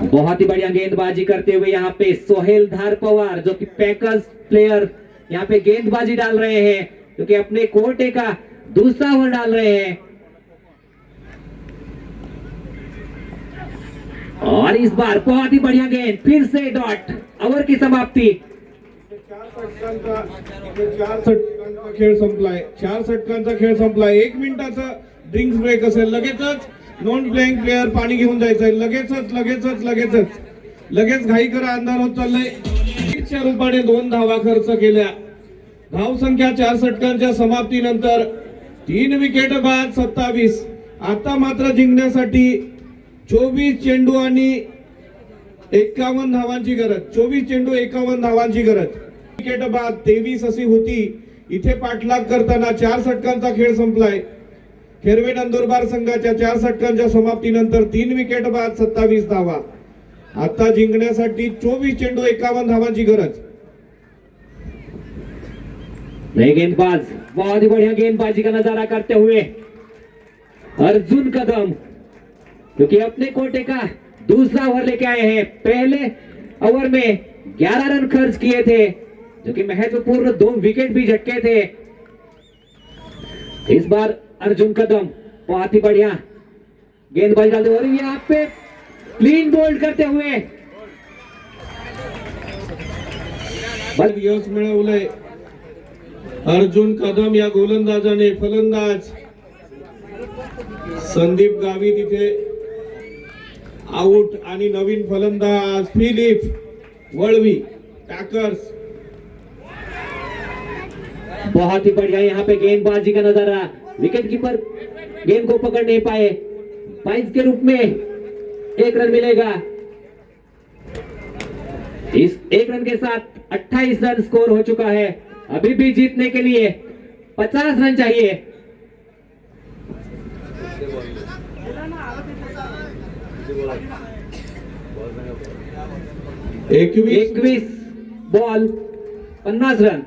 बहुत ही बढ़िया गेंदबाजी करते हुए यहाँ पे सोहेल धारपवार जो कि पैकर्स प्लेयर यहाँ पे गेंदबाजी डाल रहे हैं, क्योंकि अपने कोटे का दूसरा ओवर डाल रहे हैं। और इस बार बहुत ही बढ़िया गेंद, फिर से डॉट, ओव्हर की समाप्ती। 4 षटकांचा खेळ संपलाय, 4 षटकांचा खेळ संपलाय। 1 मिनिटाचा ड्रिंक्स ब्रेक असेल, लगेचच नॉन प्लेइंग प्लेयर पाणी घेऊन जायचंय, लगेच घाई करा, अंधार होत चाललंय। 1च्या रूपाने 2 धावा खर्च केल्या। धाव संख्या 4 षटकांच्या समाप्तीनंतर 3 विकेट बाद 27। आता मात्र जिंकण्यासाठी 24 चेंडू आणि 51 धावांची गरज, 24 चेंडू 51 धावांची गरज। विकेट बाद 23 अशी होती। इथे पाठलाग करताना 4 षटकांचा खेळ संपलाय। खेरवे नंदुरबार संघाच्या 4 षटकांच्या समाप्तीनंतर 3 विकेट बाद 27 धावा। आता जिंकण्यासाठी 24 चेंडू 51 धावांची गरज. नए गेंदबाज बहुत ही बढ़िया गेंदबाजी का नजारा करते हुए अर्जुन कदम, क्योंकि अपने कोटे का दूसरा ओवर लेके आए हैं. पहले ओवर में 11 रन खर्च किए थे, जो कि महत्वपूर्ण 2 विकेट भी झटके थे. इस बार अर्जुन कदम बहुत ही बढ़िया गेंदबाजी डालते हुए, और यहाँ पे क्लीन बोल्ड करते हुए यश मिळवलंय अर्जुन कदम या गोलंदाजाने. फलंदाज संदीप गावी तिथे आउट आणि नवीन फलंदाज फिलिप वळवी पॅकर्स. बहुत ही बढ़िया यहाँ पे गेंदबाजी का नजारा. विकेट कीपर गेंद को पकड़ नहीं पाए. 22 के रूप में 1 रन मिलेगा. इस 1 रन के साथ 28 रन स्कोर हो चुका है. अभी भी जीतने के लिए 50 रन चाहिए. 21 बॉल 50 रन.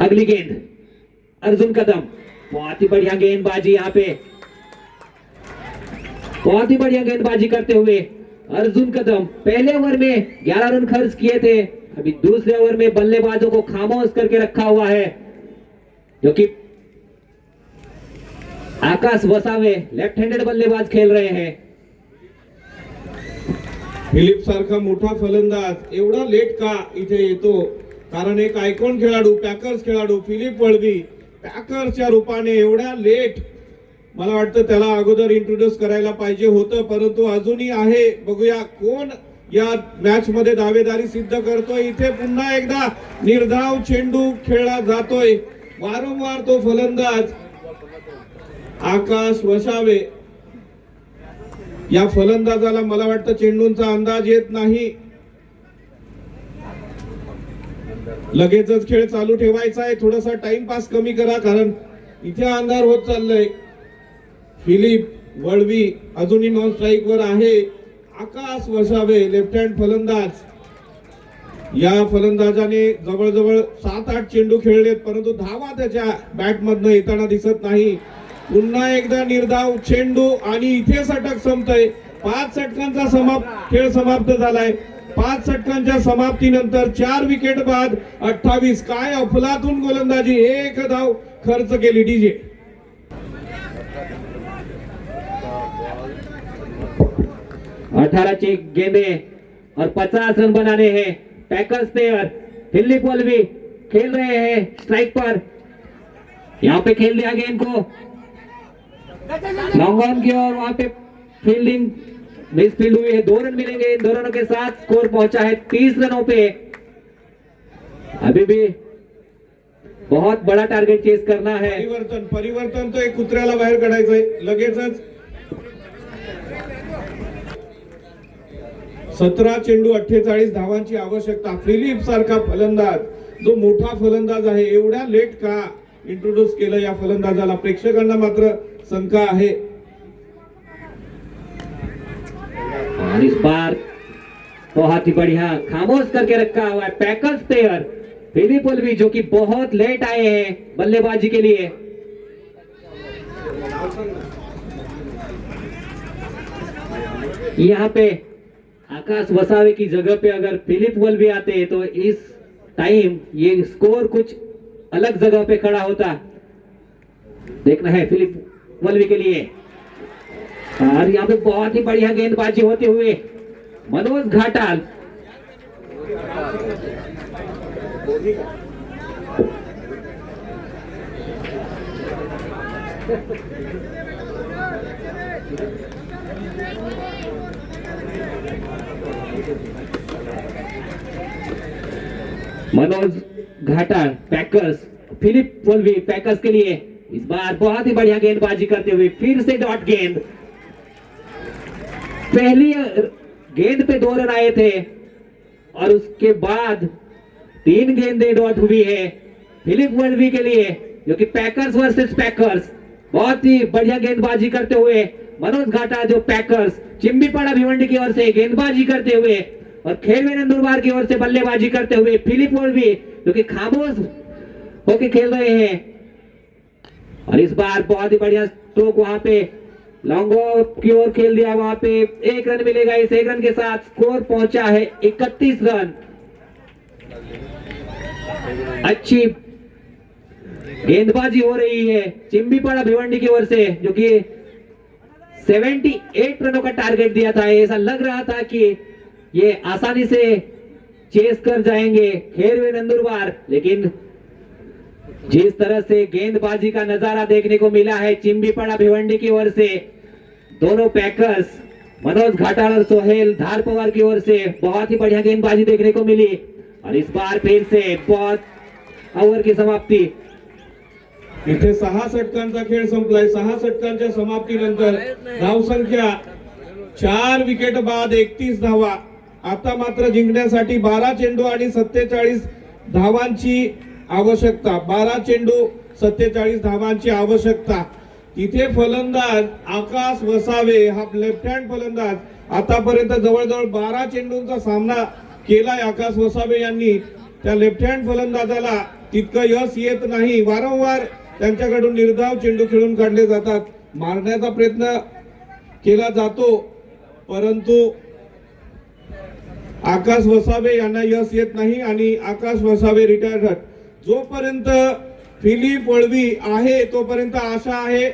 अगली गेंद अर्जुन कदम. बहुत ही बढ़िया गेंदबाजी यहाँ पे, बहुत ही बढ़िया गेंदबाजी करते हुए अर्जुन कदम. पहले ओवर में 11 रन खर्च किए थे. अभी दूसरे ओवर में बल्लेबाजों को खामोश करके रखा हुआ है, जो कि आकाश वसावे लेफ्ट हैंडेड बल्लेबाज खेल रहे हैं. फिलिप सारखा मोठा फलंदाज एवढा लेट का इथे येतो? कारण एक आयकॉन खेळाडू, पॅकर्स खेळाडू फिलिप वळवी पॅकर्सच्या रूपाने एवढ्या लेट, मला वाटतं त्याला अगोदर इंट्रोड्यूस करायला पाहिजे होतं, परंतु अजूनही आहे. बघूया कोण या मॅच मध्ये दावेदारी सिद्ध करतोय. इथे पुन्हा एकदा निर्धाव चेंडू खेळला जातोय. वारंवार तो फलंदाज आकाश वसावे, या फलंदाजाला मला वाटतं चेंडूंचा अंदाज येत नाही. लगेचच खेळ चालू ठेवायचा आहे. थोडासा टाइमपास कमी करा, कारण इथे अंधार होत चाललंय. फिलिप वळवी अजूनही नॉन स्ट्राईक वर आहे. आकाश वसावे लेफ्ट हँड फलंदाज. या फलंदाजाने जवळजवळ 7-8 चेंडू खेळलेत, परंतु धावा त्याच्या बॅट मधनं येताना दिसत नाही. पुन्हा एकदा निर्धाव चेंडू आणि इथे षटक संपतंय. 5 षटकांचा खेळ समाप्त झालाय. 5 षटकांच्या समाप्तीनंतर 4 विकेट बाद 28. काय अफलातून गोलंदाजी, 1 धाव खर्च केली. डीजे 18 ची गेंदे और 50 रन बनाने हैं. पैकर्स प्लेयर फिलिप वल्वी खेल रहे हैं स्ट्राइक पर. यहाँ पे खेल दिया गेंद को लॉन्ग ऑन की, और वहां पे फील्डिंग मिसफील्ड हुई है. 2 रन मिलेंगे. इन 2 रनों के साथ स्कोर पहुंचा है 30 रनों पे. अभी भी बहुत बड़ा टारगेट चेस करना है. परिवर्तन तो एक कुत्र्याला बाहेर काढायचंय लगेचच. 17 चेंडू 48 धावांची आवश्यकता. फिलिप सारखा फलंदाज, जो मोठा फलंदाज आहे, एवढ्या लेट का इंट्रोड्यूस केलं या फलंदाजाला? प्रेक्षकांना मात्र शंका आहे. और इस बार बहुत ही बढ़िया खामोश करके रखा हुआ है पैकर्स प्लेयर फिलिप वल्वी, जो कि बहुत लेट आए हैं बल्लेबाजी के लिए. यहाँ पे आकाश वसावे की जगह पे अगर फिलिप वल्वी आते तो इस टाइम ये स्कोर कुछ अलग जगह पे खड़ा होता. देखना है फिलिप वल्वी के लिए. और यहाँ पे बहुत ही बढ़िया गेंदबाजी होते हुए मनोज घाटाल. मनोज घाटाल पैकर्स, फिलिप वल्वी पैकर्स के लिए. इस बार बहुत ही बढ़िया गेंदबाजी करते हुए फिर से डॉट गेंद. पहली गेंद पे 2 रन आए थे और उसके बाद 3 गेंदें डॉट हुई है फिलिप वल्वी के लिए. जो कि पैकर्स वर्सेस पैकर्स, बहुत ही बढ़िया गेंदबाजी करते हुए मनोज घाटा जो पैकर्स, चिंबीपाड़ा भिवंडी की ओर से गेंदबाजी करते हुए और खेलवे नंदुरबार की ओर से बल्लेबाजी करते हुए फिलिप वोल्वी जो कि खामोश होके खेल रहे हैं। और इस बार बहुत ही बढ़िया स्ट्रोक वहां पे लॉन्ग ऑफ की ओर खेल दिया, वहां पे 1 रन मिलेगा। इस 1 रन के साथ स्कोर पहुंचा है 31 रन। अच्छी गेंदबाजी हो रही है चिंबीपाड़ा भिवंडी की ओर से, जो कि 78 रनों का टारगेट दिया था। ऐसा लग रहा था कि ये आसानी से चेस कर जाएंगे खेलवे नंदुरबार, लेकिन जिस तरह से गेंदबाजी का नजारा देखने को मिला है चिंबीपाड़ा भिवंडी की ओर से, दोनों पैकर्स मनोज घाटा और सोहेल धारपवार की ओर से बहुत ही बढ़िया गेंदबाजी देखने को मिली। और इस बार फिर से बहुत ओव्हर की समाप्ती। इथे 6 षटकांचा खेळ संपलाय। 6 षटकांच्या समाप्तीनंतर धावसंख्या 4 विकेट बाद 31 धावा। आता मात्र जिंकण्यासाठी 12 चेंडू आणि 47 धावांची आवश्यकता। 12 चेंडू 47 धावांची आवश्यकता। तिथे फलंदाज आकाश वसावे हा लेफ्ट हँड फलंदाज आतापर्यंत जवळजवळ 12 चेंडूंचा सामना केलाय आकाश वसावे यांनी। त्या लेफ्ट हँड फलंदाजाला तितकं यश येत नाही। वारंवार त्यांच्याकडून निर्धाव चेंडू खेळून काढले जातात, मारण्याचा प्रयत्न केला जातो, परंतु आकाश वसावे यांना यश येत नाही आणि आकाश वसावे रिटायर झाले। जोपर्यंत फिलिप वळवी आहे तोपर्यंत आशा आहे।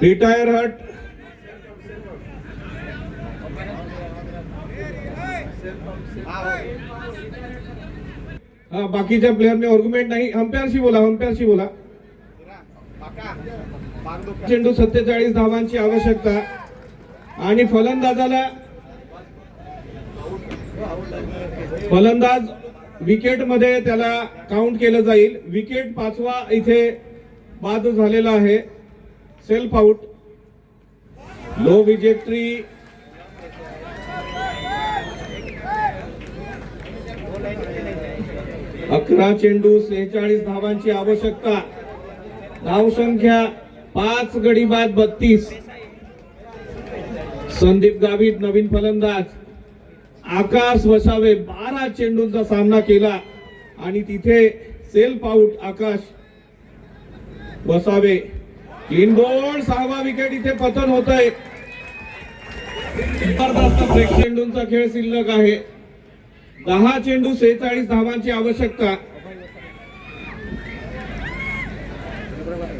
रिटायर हट बाकीच्या प्लेयरने आर्ग्युमेंट नाही। अंपायरशी बोला। चेंडू 47 धावांची आवश्यकता आणि फलंदाज विकेट मध्ये त्याला काउंट केलं जाईल। विकेट 5वा इथे बाद झालेला आहे, सेल्फ आउट। लो विजेट्री अकरा चेंडू 46 धावांची आवश्यकता। धावसंख्या 5 गडी बाद 32। संदीप गावित नवीन फलंदाज। आकाश वसावे 12 चेंडूंचा सामना केला आणि तिथे सेल्फ आउट आकाश वसावे। क्लीन बोल्ड 6वा विकेट इथे पतन होत आहे। जबरदस्त ब्रेक चेंडूंचा खेळ शिल्लक आहे। 10 चेंडू 46 धावांची आवश्यकता।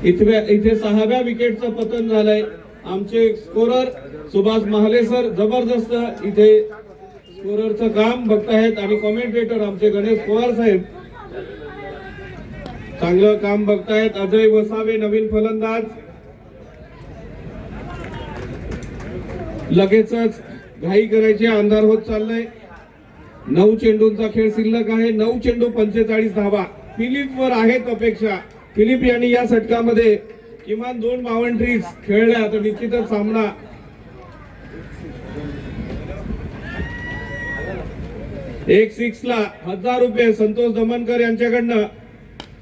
इथे 6व्या विकेटचं पतन झालंय। आमचे स्कोरर सुभाष महाले सर जबरदस्त इथे स्कोररचं काम बघतायत आणि कॉमेंटेटर आमचे गणेश पवार साहेब चांगलं काम बघतायत। अजय वसावे नवीन फलंदाज। लगेचच घाई करायची, अंधार होत चाललंय। 9 चेंडूंचा खेळ शिल्लक आहे। 9 चेंडू 45 धावा। फिलिप वर आहेत अपेक्षा। फिलिप यांनी या षटकामध्ये किमान 2 बाउंड्रीज खेळल्या तर निश्चितच सामना एक 6 ला 1000 रुपये संतोष दमनकर यांच्याकडनं।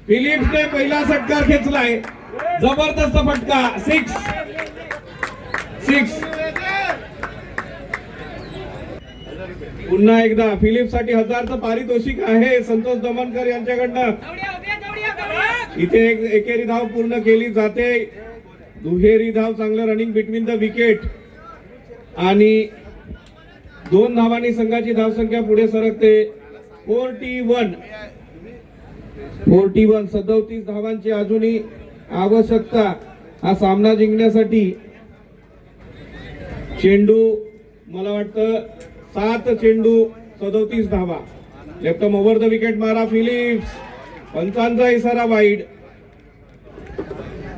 फिलिप्सने पहिला षटकार खेचलाय, जबरदस्त फटका। 6 पुन्हा एकदा फिलिप साठी 1000चं पारितोषिक आहे संतोष दमनकर यांच्याकडनं। इथे एक एकेरी धाव पूर्ण केली जाते। दुहेरी धाव, चांगलं रनिंग बिटवीन द विकेट आणि 2 धावांनी संघाची धावसंख्या पुढे सरकते। 41 37 धावांची अजूनही आवश्यकता हा सामना जिंकण्यासाठी। चेंडू मला वाटतं 7 चेंडू 37 धावा। लेफ्ट ओव्हर द विकेट मारा फिलिप्स। पंचांचा इशारा वाईड।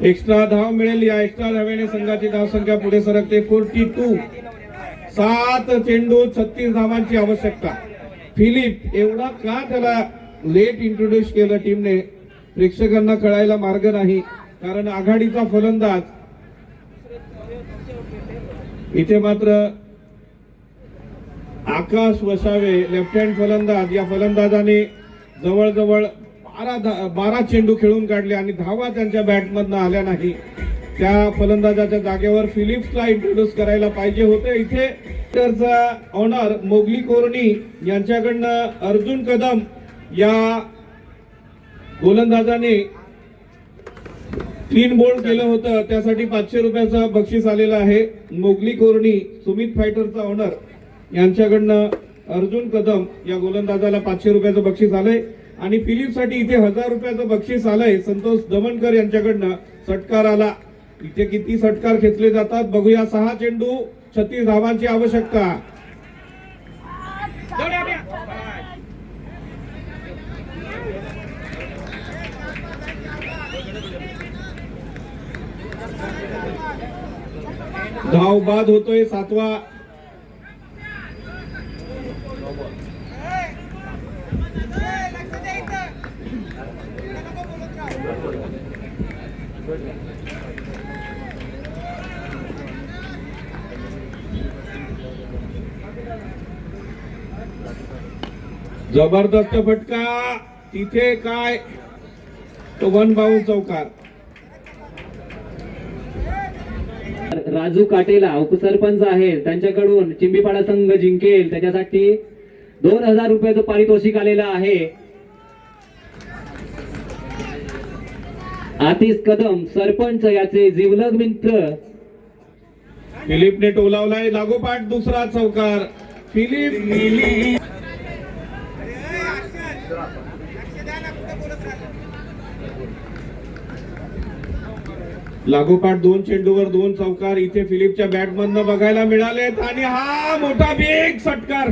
एक्स्ट्रा धाव मिळेल। या एक्स्ट्रा धावेने संघाची धावसंख्या पुढे सरकते। 42 7 चेंडू 36 धावांची आवश्यकता। फिलिप एवढा का त्याला लेट इंट्रोड्यूस केलं टीमने प्रेक्षकांना कळायला मार्ग नाही, कारण आघाडीचा फलंदाज इथे मात्र आकाश वसावे लेफ्ट हँड फलंदाज, या फलंदाजाने जवळजवळ 12 चेंडू खेळून काढले आणि धावा त्यांच्या बॅटमधनं आल्या नाही. त्या फलंदाजाच्या जागेवर फिलिप्सला इंट्रोड्यूस करायला पाहिजे होते. इथे ऑनर मोगली कोरणी यांच्याकडनं अर्जुन कदम या गोलंदाजाने 3 बोल्ड केलं होतं, त्यासाठी 500 रुपयाचं बक्षीस आलेलं आहे. मोगली कोरणी सुमित फायटरचा ऑनर यांच्याकडनं अर्जुन कदम या गोलंदाजाला 500 रुपयाचं बक्षीस आलंय आणि फिलिप्ससाठी इथे 1000 रुपयाचं बक्षीस आलंय. संतोष दमनकर यांच्याकडनं षटकार आला. इथे किती षटकार खेचले जातात बघूया. 6 चेंडू 36 धावांची आवश्यकता. धाव बाद होतोय 7वा. जबरदस्त फटका. तिथे काय तो 1 बाउंड चौकार. राजू काटेला उपसरपंच आहे, त्यांच्याकडून चिंबीपाडा संघ जिंकेल त्याच्यासाठी 2000 रुपयाचं पारितोषिक आलेलं आहे. आतिश कदम सरपंच याचे जिवलग मित्र. फिलिपने टोलावलाय. लागोपाठ दुसरा चौकार. फिलिप लागोपाठ 2 चेंडूवर 2 चौकार इथे फिलिपच्या बॅटमधनं बघायला मिळालेत आणि हा मोठा बिग षटकार.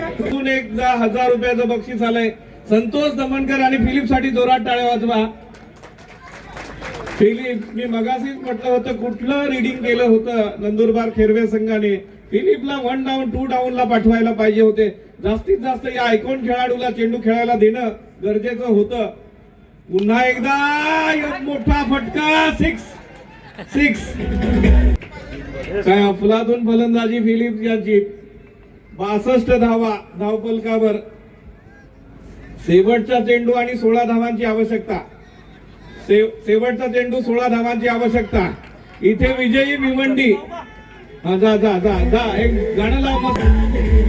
अजून एकदा 1000 रुपयाचं बक्षीस आलंय. संतोष दमनकर आणि फिलिपसाठी जोरात टाळ्या वाजवा. फिलिप, मी मगाशीच म्हटलं होतं कुठलं रीडिंग केलं होतं नंदुरबार खेरवे संघाने. फिलिपला 1 डाऊन 2 डाऊनला पाठवायला पाहिजे होते. जास्तीत जास्त या आयकॉन खेळाडूला चेंडू खेळायला देणं गरजेचं होतं. पुन्हा एकदा एक मोठा फटका. 6 काय अफलातून फलंदाजी फिलिप्स यांची. 62 धावा धावफलकावर. शेवटचा चेंडू आणि 16 धावांची आवश्यकता. शेवटचा चेंडू 16 धावांची आवश्यकता. इथे विजयी भिवंडी. जा जा जा जा एक गाणं लाव मग.